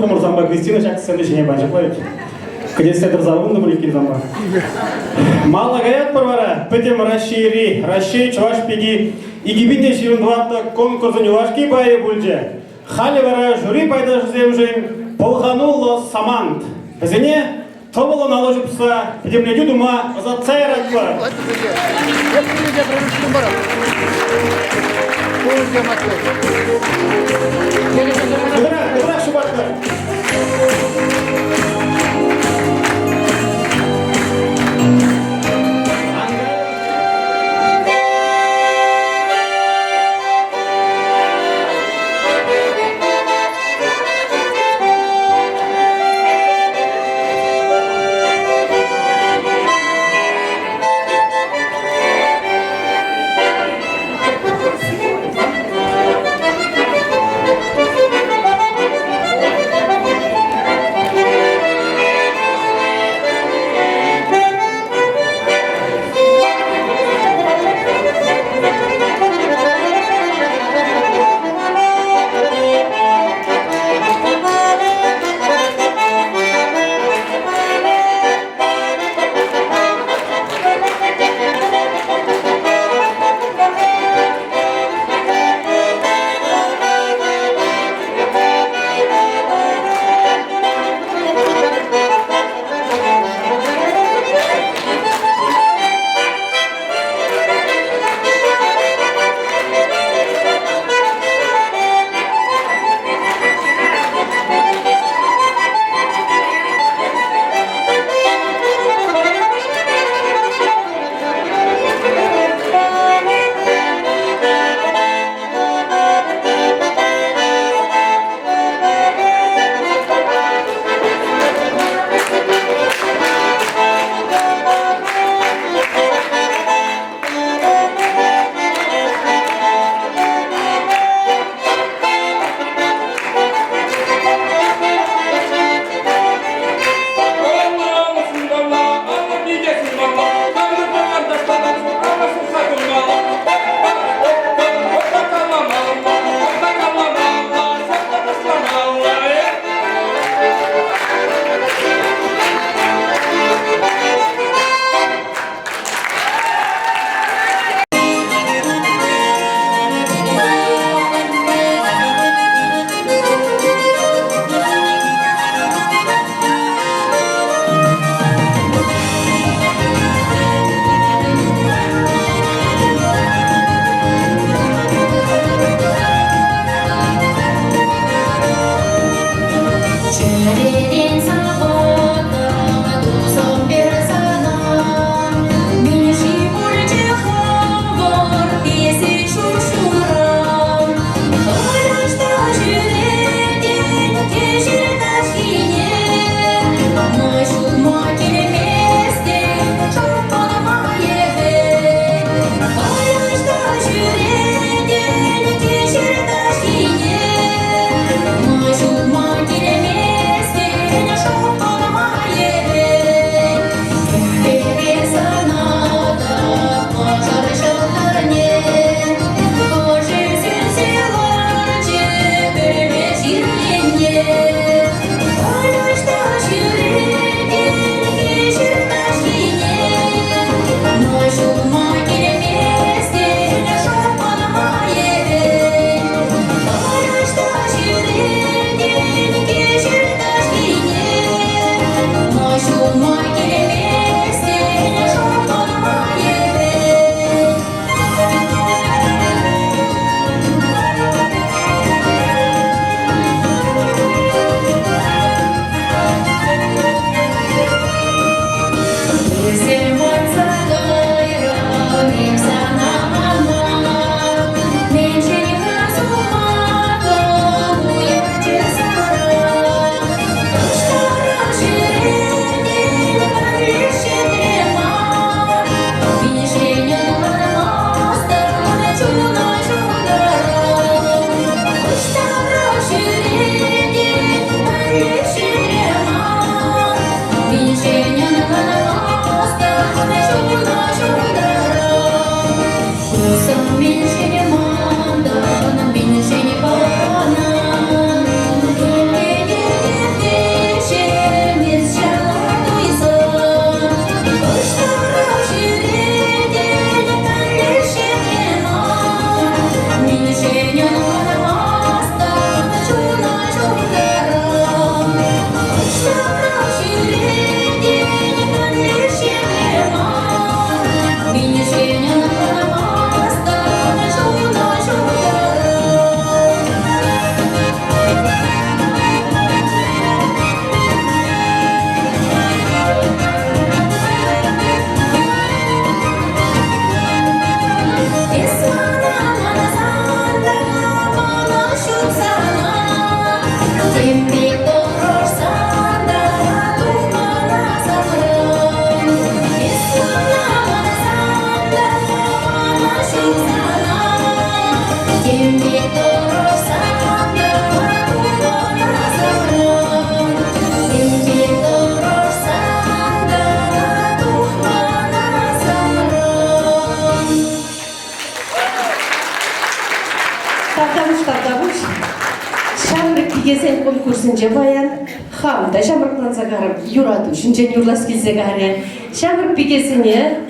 Петр Замба Кристина шак сендешіне банжа қойып. Кнесетр завунды бүлекен замба. Мала гаят парвара, петем расшири, расшей чуваш пеги, игибинде ширындуатты конкурсын юашки байы бүлже. Хали вара жюри пайда жыземжин, полхануло самант. Зене, тобылы наложыпса, педемледу дума за цайратла. Кыдыра, шубатка.
Сынче баян, хамда шамырклан загарып, юраду шынчен юрлас келсе гарен. Шамыр пикесіне,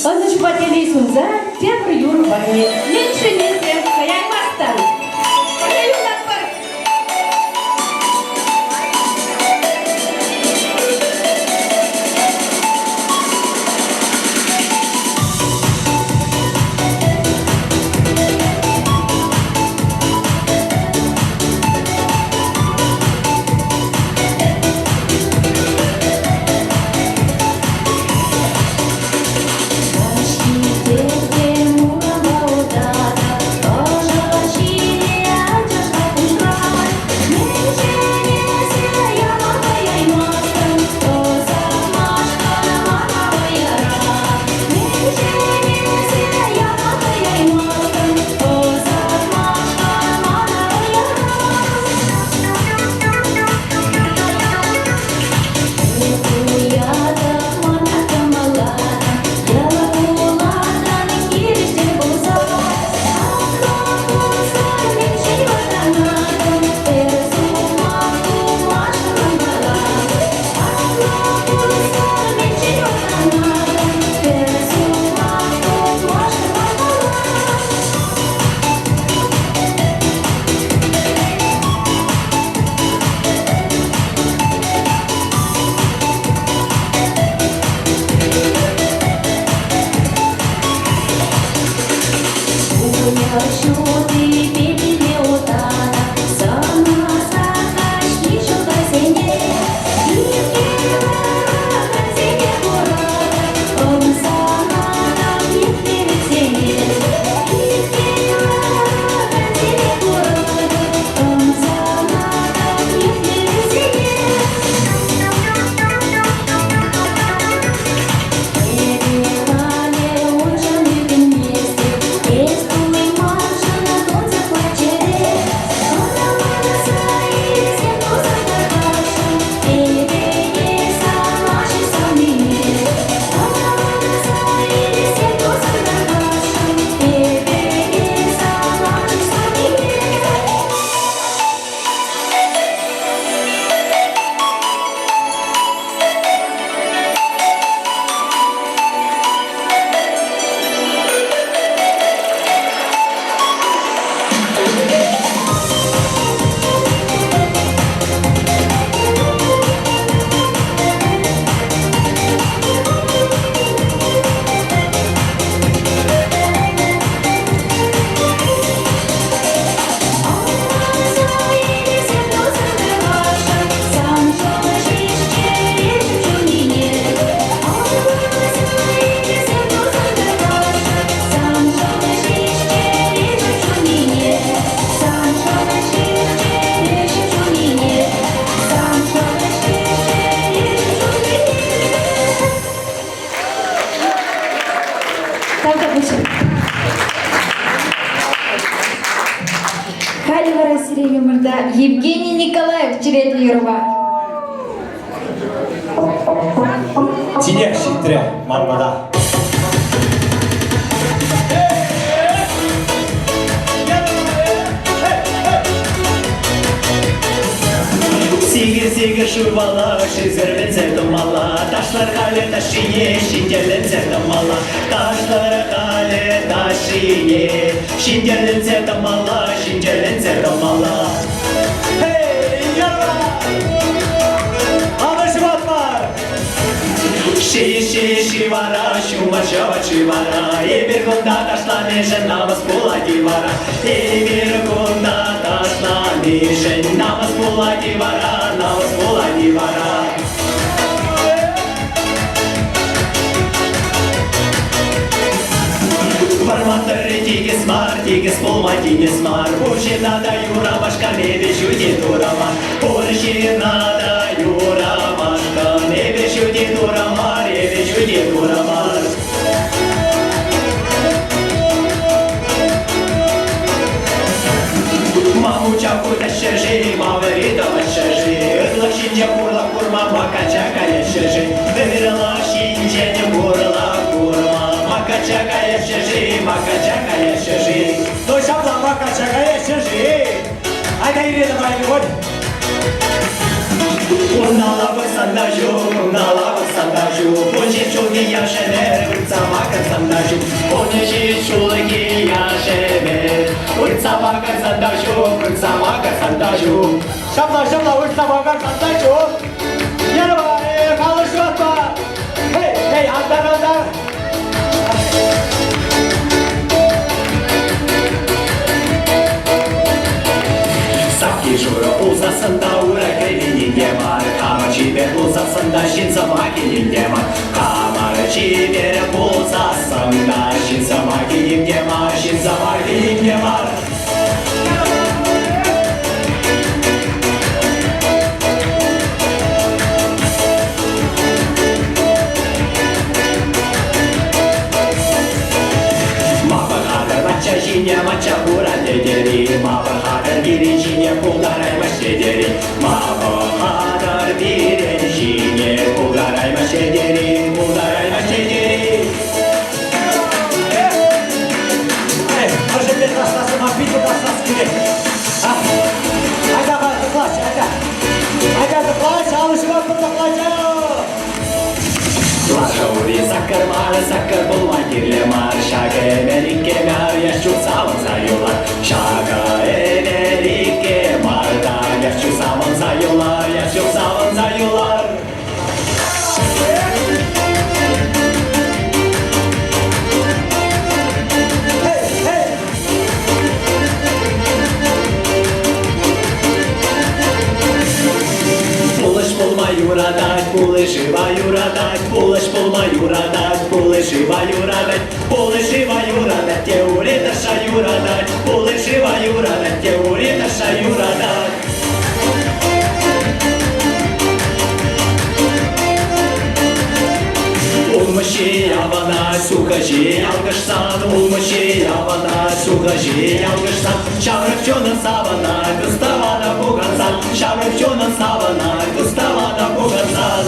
оны жұбателей сунза, темір юр бане. Менші незем, қаяймастан. Евгений Николаев Черетли Юрба.
Тинек шиттіре мармада. Сигir şurvala, şizir zerdum mala. Taşlar kale taşiye, şingerlen zerdum mala. Taşlar kale taşiye, şingerlen zerdum mala, şingerlen zerdum mala. Hey yara, anlaşmat var. Şivara, şuma şivara. Bir kunda taşlanışın namaz kula divara. Bir kunda taşlanışın namaz kula divara. Namaz kula divara. Varmatları tigis pulma tigis mar. Burşina da yura başka ne beşüdi duramar. Burşina da yura başka ne beşüdi duramar. Beşüdi duramar. Мамуча куда шержи, маврида шержи. Лачинja kurla kurma, makachaka şержи. Verila şinja kurla kurma, makachaka şержи, makachaka şержи. Dois champs makachaka şержи. Ai daí vem mais, olha. Понче чулги яшевер, Урцавака сандачу, Понче чулги яшевер, Урцавака сандачу. Шапла, Урцавака сандачу. Ярва, калышватма. Эй, андар. Сапки жура улсасында уракелинде бар, Камыр чибер улсасында шинсамакелинде бар, Камыр чибер улсасында шинсамакелинде бар. Мача бура дедери, Мабахадар биренчине пулдараймаш дедери, Мабахадар биренчине пулдараймаш дедери. Может быть, расстаться, мапите, расстаться керек. Айда, плачь, айда, плачь, алышыма плачь. Лажаури сакар булмай кирлемар, Шага эверикке мар, яшчу саван заюлар, Шага эверикке марда, яшчу саван заюлар. Пулышива юрадать, теория шаюрадать, Пулышива юрадать, теория шаюрадать. Улмыши явана, сухажи ялгышсан, Улмыши явана, сухажи ялгышсан, Шаврык чонын савана, Густавана бугансан, Шаврык чонын савана, Густавана бугансан.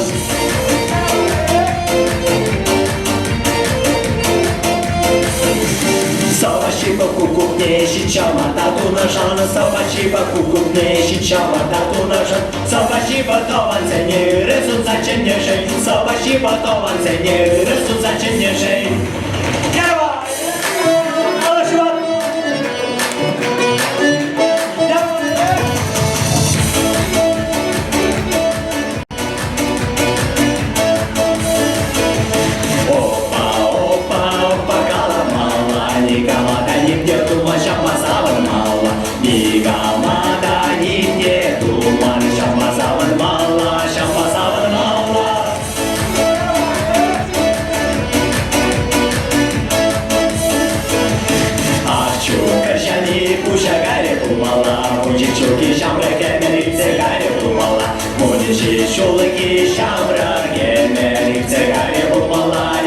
Собачьего кукукне, щичава тату нажан, Собачьего кукукне, щичава тату нажан, Собачьего тованце не рисут зачинешей, Собачьего тованце не рисут зачинешей. Ярва! Алышва! Şolaki şamrar gelmer, İftegare bulmalar.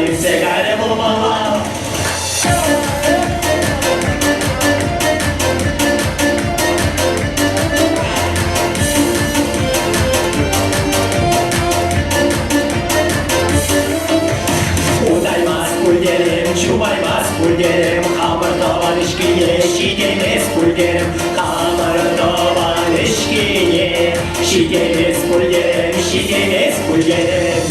Udaymaz pulgerim, çubaymaz pulgerim, Hamır davan işkiye, şigenes pulgerim, Hamır davan işkiye, şigenes pulgerim, şigenes pulgerim.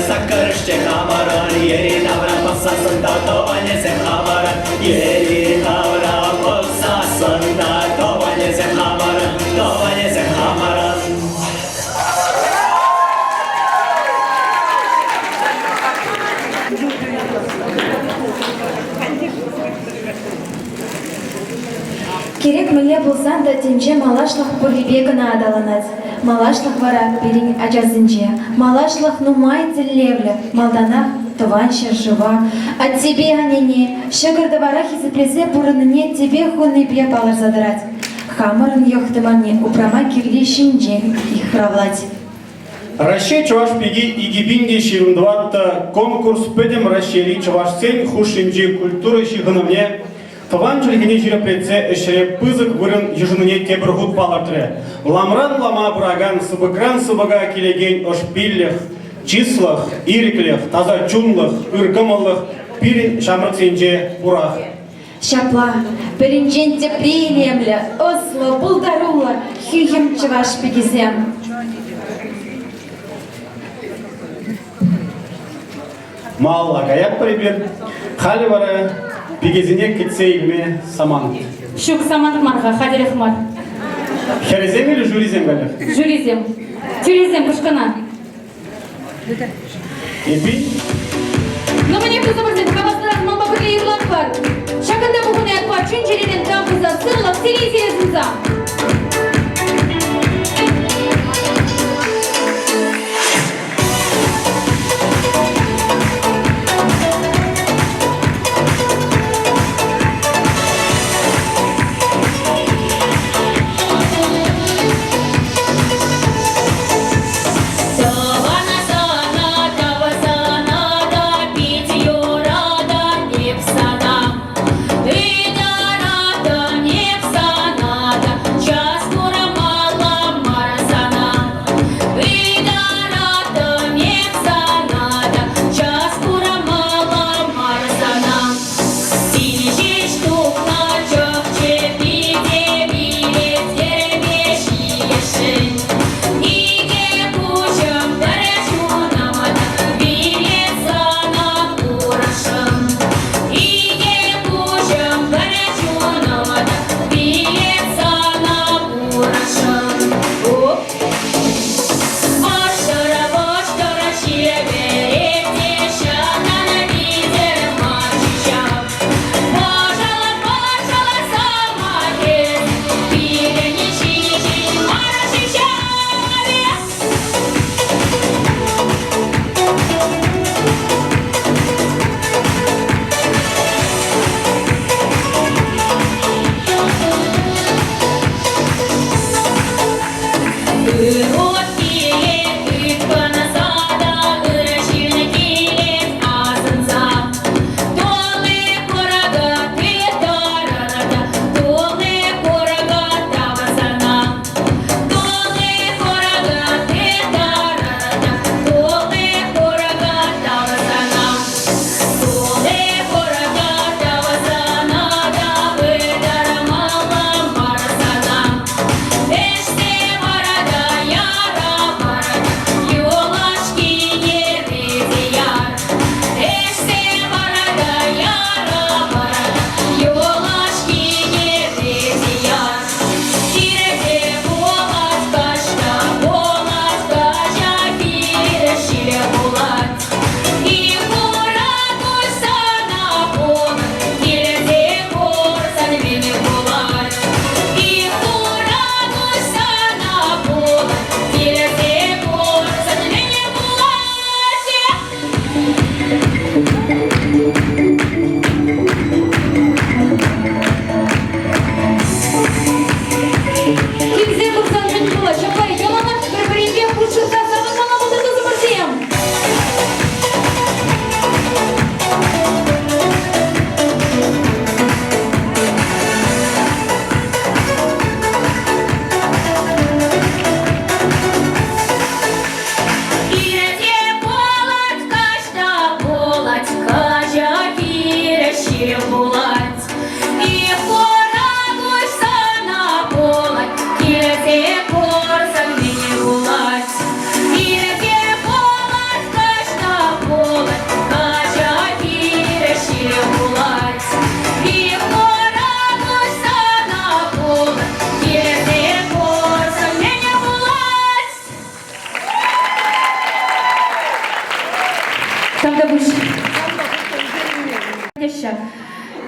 Sakırışçı hamaran, Yeri davran baksasında, Tovanesem hamaran, Yeri davran baksasında, Tovanesem hamaran.
Керек миле болсан да тенче малашлық пулебе гына адаланат. Малашлық вара берин ажазынче. Малашлық нумай тиллевле, малданах тованща жива. От тебе, анене, шыгырды варахи заплезе пурыныне тебе хуны бе палар задырать. Хамырын йохтымане упрама кирли шинже их хравлать.
Россия чуваш пиги и гибинги ширындватта конкурс педем Россия чуваш сень хушинджи культуры шигынымне Тыван жүргене жирепетсе ішіре пызык вырын ежыныне тебіргут палартыры. Ламран лама бураган сыбыкран сыбыга келеген ошпиллех, числах, ириклех, таза чунлых, ыргымылых, пирин шамрық сенже бурах.
Шапла, бірінженте приемлі, ослы, бұлдарулы, хүйім чываш пегізем.
Малла гаяк пример. Халі бары пегезіне кетсе илме саман.
Шук саман марха, хадерек мар.
Херезем или журизем галер?
Журизем. Тюризем, пушкана.
Епи?
Но мне кто заморзит, кабастарат мама были и влакпар. Шаганда мухуны акпар, чунчериден там кыза, сырла, в селе селесінза.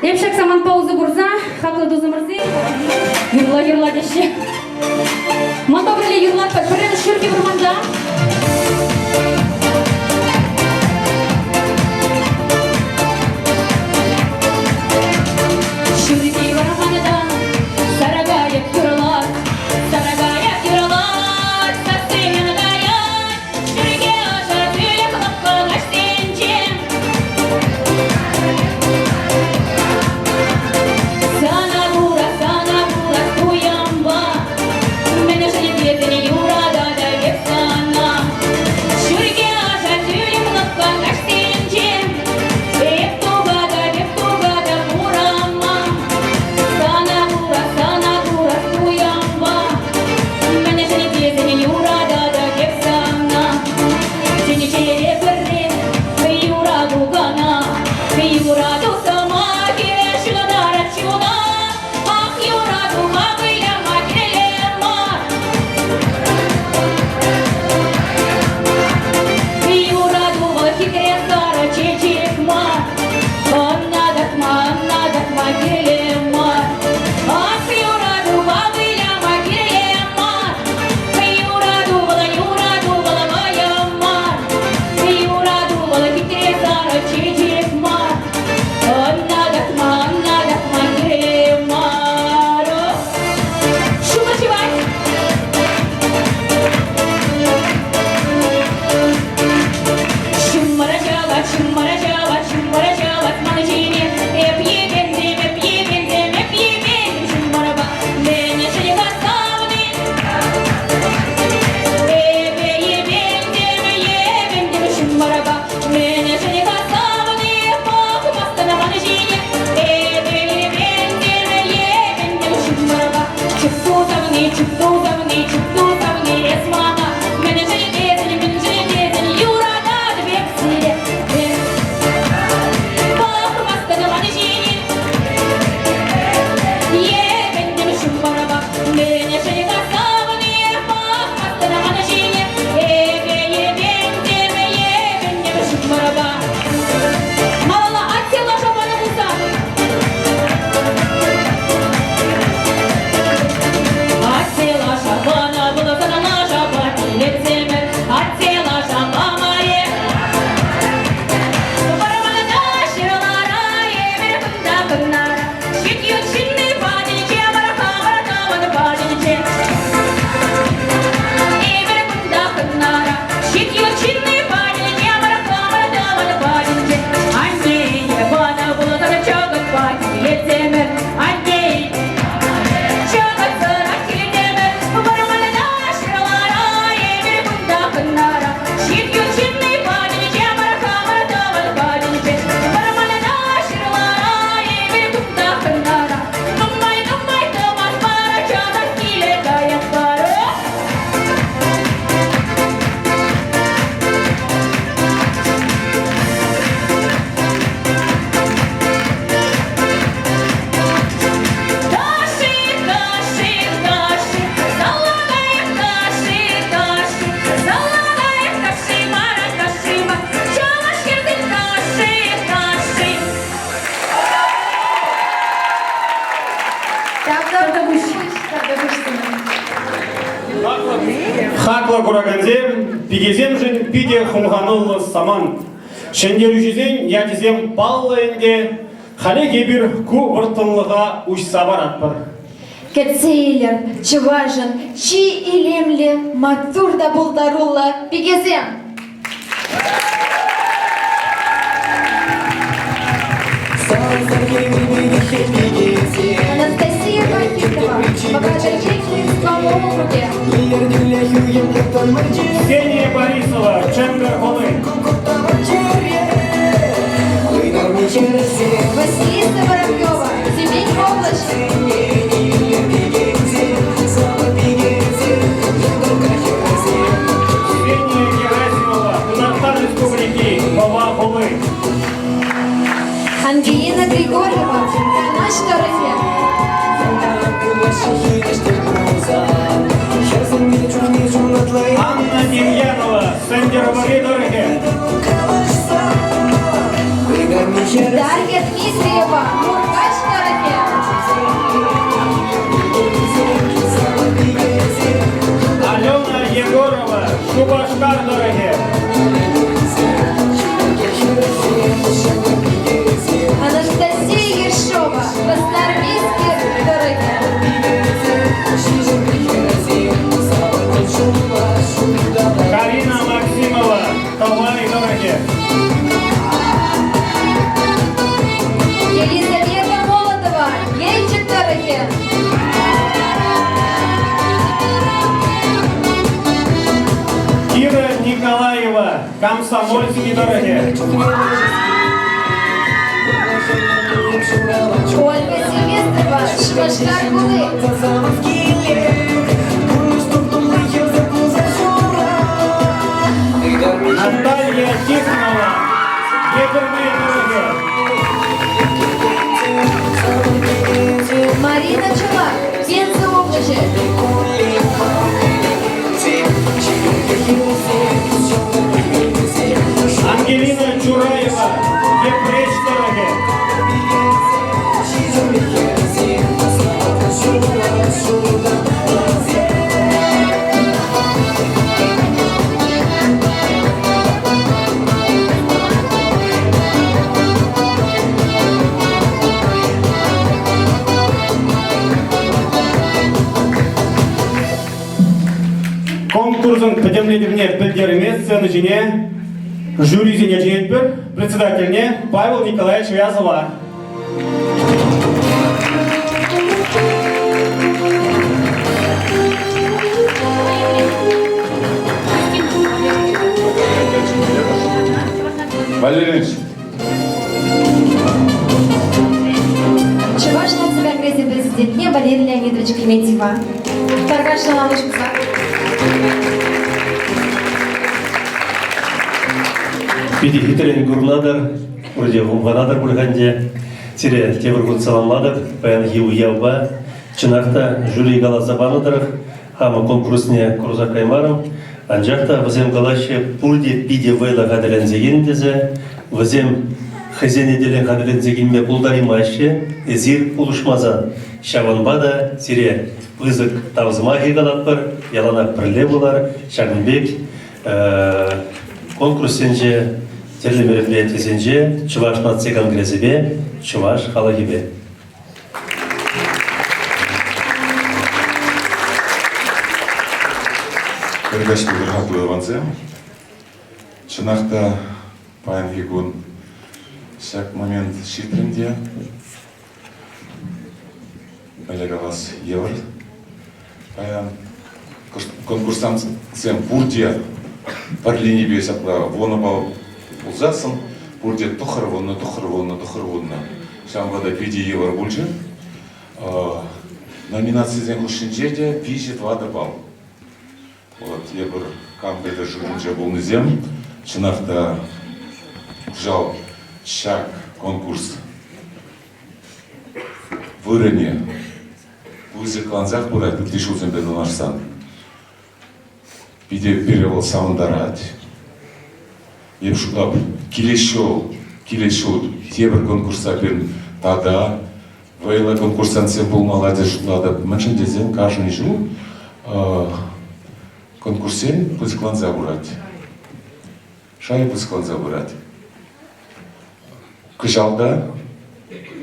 Епшак саман паузу бурза, хаклы дузы мырзы, юрла деші. Манда бірлі юрлат пәт, бірін шүрге бұрманда. Шүрге бұрмандан, сарагайып юрлат, сарагайып юрлат, састымен ғаят, шүрге аша түлі қылыққын аштенчен. Sana buras tuyanba, mene şehit yetini yurada da gefsana.
Хакла кураганзем, пигезем жин пиде хумганулы саман. Шендеру жизен ятизем баллы халі кебір ку выртынлыға ұшса баратпыр.
Кетсейлер, чыважын, чи илемле, матур да булдарулы, пигезем. Анастасия Рахитова, Богатырченко округе.
Ксения Борисова, Чембер Холы.
Василиса Воробьева, Тюмень область.
Ксения Герасимова, Татарстан Республики, Бава Холы.
Ангелина Григорьева, Карнаш Торохе.
Анна Демьянова, Сендеровари Торохе.
Дарья Дмитриева, Муркач Торохе.
Алена Егорова, Шубашкар Торохе.
Анастасия Ершова, Красноармейский Торохе.
Карина Максимова, Талмай Торохе.
Елизавета Молотова, Ельчик Торохе.
Кира Николаева, Комсомольский Торохе.
Ольга Сильвестрова, Швашкар Кулы.
Наталья Тихонова, Егерные Торохе.
Марина Чулак, Пенза область.
Ангелина Чураева, Епреч Торохе. Конкурсын пәдемледігіне білдеріне сцены жіне жюризіне жеңетпір председательне Павел Николаевич Вязова.
Валерий
Чувашская конгрессе президентне Валерий Леонидович Клементьева. Таргашна Лалышкуса.
Биди хитрен гурнадар, вроде ванадар бульганде, тире тевргут саламладар, паян хиу явба, чинарта жюри гала забанадарах, хама конкурсне круза каймарам, анжакта вазем галаще пульде биде вейла гаделен зегендезе, вазем хазене делен гаделен зегенме пулдаримаще, эзир улушмаза, шаванбада тире вызык тавзмахи галатпар, яланак пірле булар, шагнбек, конкурсенже терлі мероприятиесенже Чуваш нация конгрессебе, Чуваш халахибе.
Передачку вырхатлы ванзем. Чынақта паян хигун всяк момент шитринде. Олеговас евр. Паян конкурсант сем пурде парлини бесапла вонабал узасын пурде тухар вонна. Шам вода 5 евро больше. Номинации зем хушинчеде пишет вада бал. Вот, я бы кампеда журинча был на зем. Чынақта жал шаг конкурс вырыне. Пусть кланзах бурай, тут лишь узем беду наш сан. Пиде перевел саундарать. Я шутап килешол, тебір конкурса бен тада. Вейла конкурсанция был молодежь шутлада. Мәшін дезем каждый жыл конкурсен пусть кланза бурать. Шай пусть кланза бурать. Кыжалда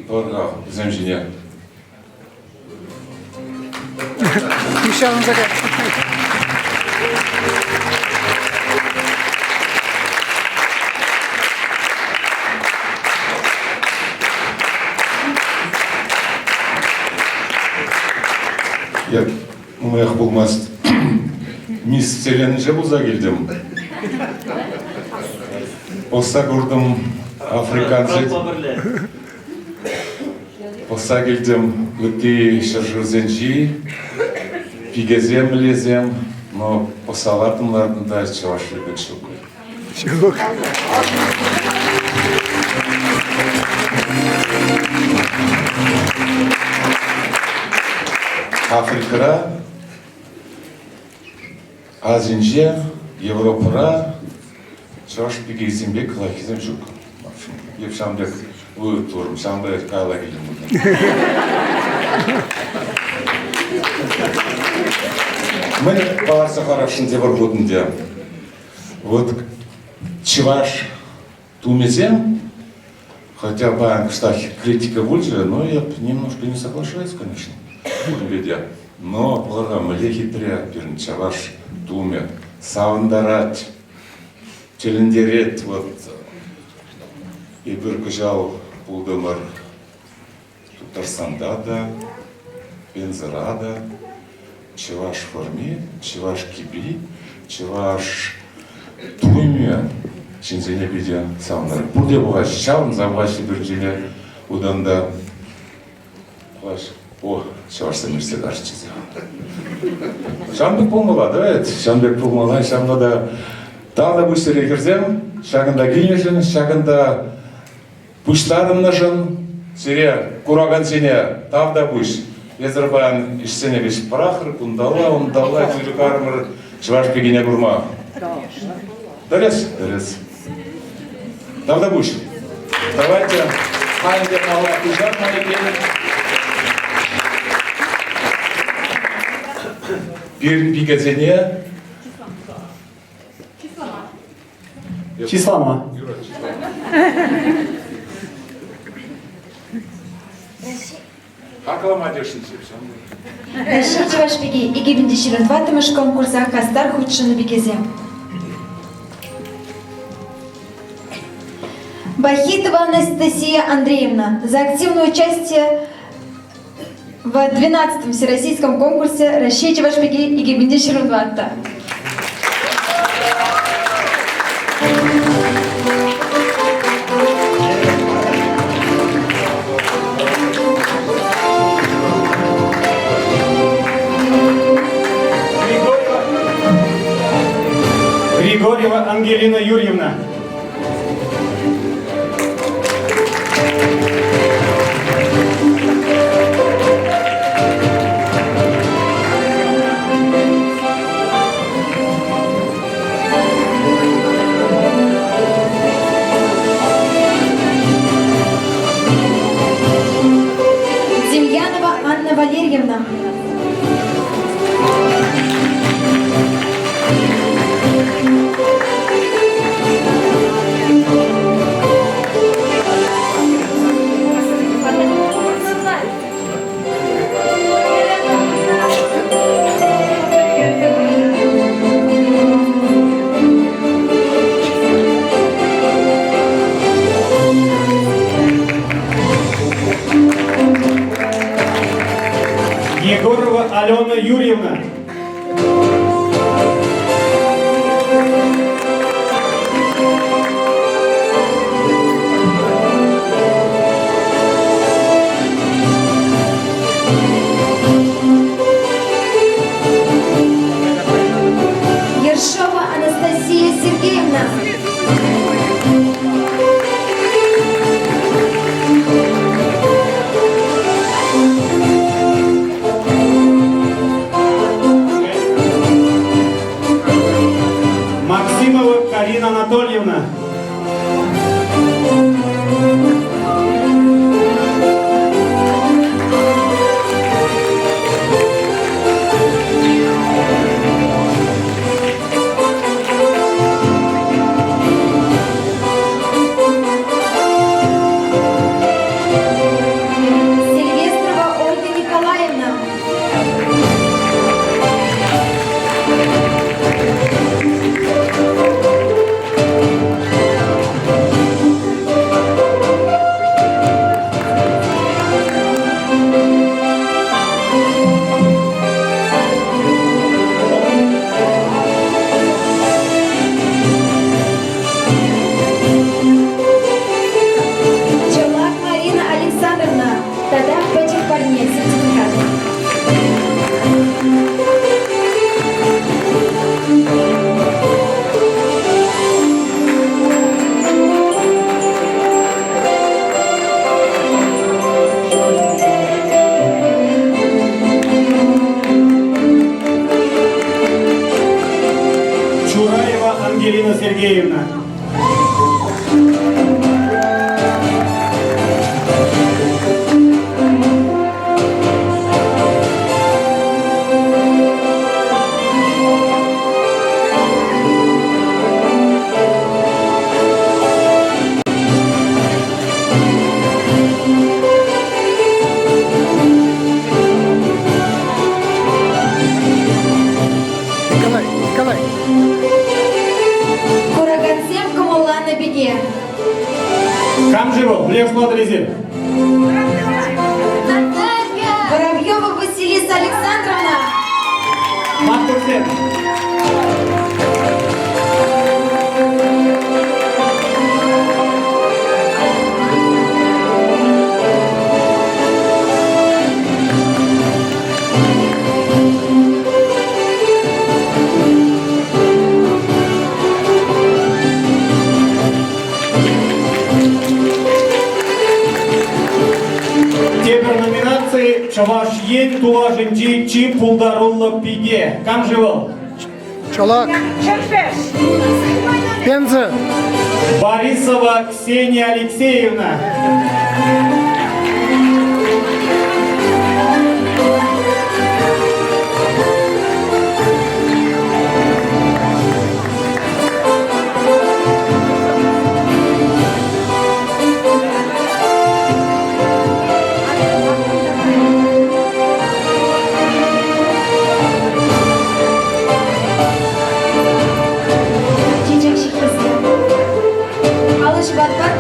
дорога земжине. Я моих булмас мисс Вселенной же булза келдім. Болса көрдім африканцы. Болса келдім өте шыржырзенжи, пигезем лезем, но посалатымлардың да чавашлыбек шук. Африкара, Азинже, Европара, чаваш пигезембек лахизем шук. Я шамбек турм, шамбек кайлагилем. Мы баласа хорошин девор будем. Вот чаваш тумезем, хотя бы кстати критика больше, но я немножко не соглашаюсь, конечно. Но благо млехи тря чаваш туме саундарать челендерет вот и биркужал пулдамар Татарстанда да Пензарада чаваш форми чаваш киби чаваш туме шинзене биде саундар пулде бугаш чавн заваши биржиле уданда ваш о, чаваш самирсе дарчизе. Шамбек пулмала, да, шамбек пулмала, шам надо тағы бөстере кірзем, шағында келмешін, шағында пұштадым нышын, сере кураган сене тағы да бұш. Езір баян ішсене беш парахыр, ұндала, күйлікарымыр, шываш бегене бұрма. Дәрес, дәрес. Тағы да бұш. Давайте, хайндер мала күжар, майекені. Бірін бігезене.
Числама.
Акалама дешінсе.
Россия Чувашпеги 2022 конкурса Хастар худшины бигезем. Бахитова Анастасия Андреевна за активное участие в 12-м всероссийском конкурсе Россия Чувашпеги 2022.
Григорьева Ангелина Юрьевна.
Демьянова Анна Валерьевна.
Егорова Алена Юрьевна.
Ершова Анастасия Сергеевна.
Максимова Карина Анатольевна.
Сильвестрова Ольга Николаевна. Челак Марина Александровна. Тогда в этих парней сертификат.
Чураева Ангелина Сергеевна.
Николай.
Курагансем Камала на беге.
Камжева Лев Смотризин.
Воробьева Василиса Александровна.
Матурсен. Тебір номинации Чаваш Ен Тулажинджи Чи Пулдарулла Пиге. Камжевал.
Чолак. Пенза.
Борисова Ксения Алексеевна.
Чечек Шихрасы. Алыш Батбат.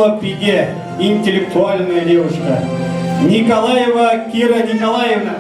была пиге, интеллектуальная девушка. Николаева Кира Николаевна.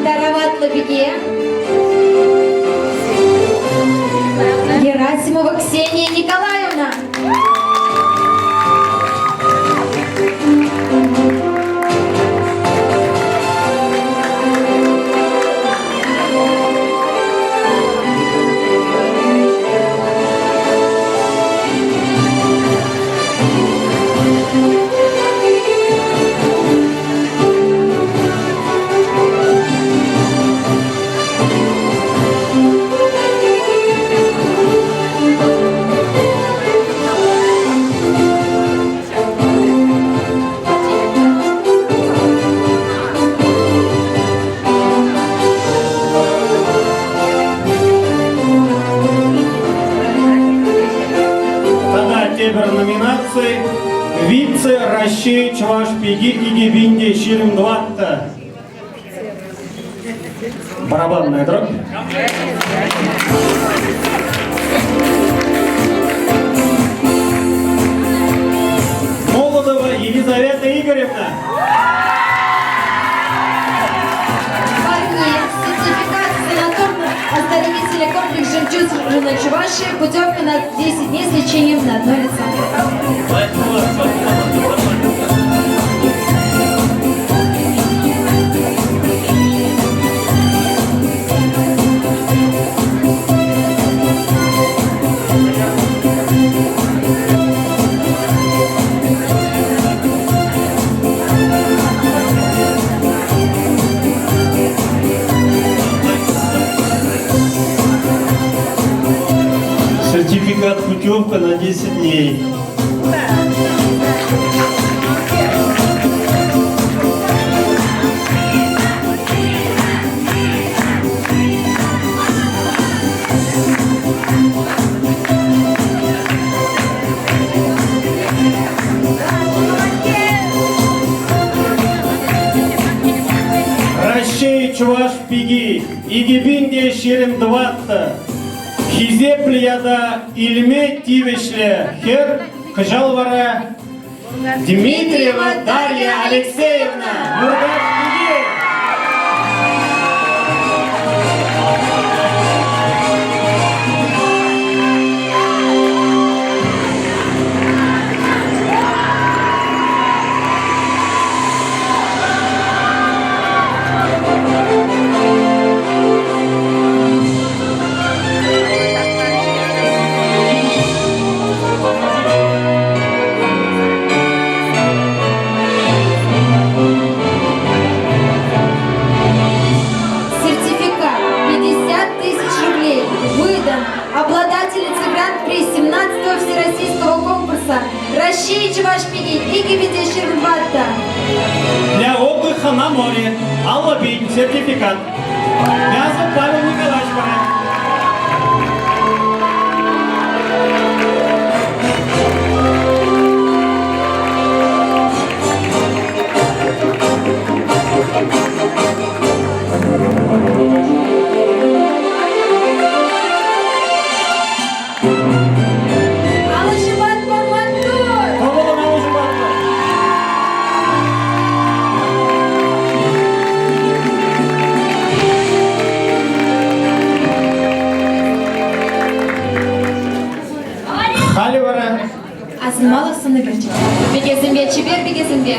Тараватла Беге. Герасимова Ксения Николаевна.
Номинации вице России Чуваш Пиги и Гибинди Ширим Дватта. Барабанная дробь. Молодова Елизавета Игоревна.
Парни, сертификат санаторно-оздоровительный комплекс «Жемчужина Чувашии», путевка на 10 дней с лечением на одно лицо.
Сертификат путевка на 10 дней.
Россия Чуваш Пиги и Гибинди Ширим Дватта. Хизеплияда Ильме Тивишле Хер Кжалвара Дмитриева Дарья Алексеевна. Мургаш Пиги.
Сертификат 50 000 рублей выдан обладательнице гран-при 17-го всероссийского конкурса «Россия Чуваш-Пиги» и Гибинди Ширим Дватта.
Для отдыха на море. Алла Бин, сертификат. Вязов Павел Николаевич Баран.
Алашибат Бармантур.
Кабулан Алашибатова. Халивара.
Азымалов Саныгырчик. Бегезімбе, чебер бегезімбе.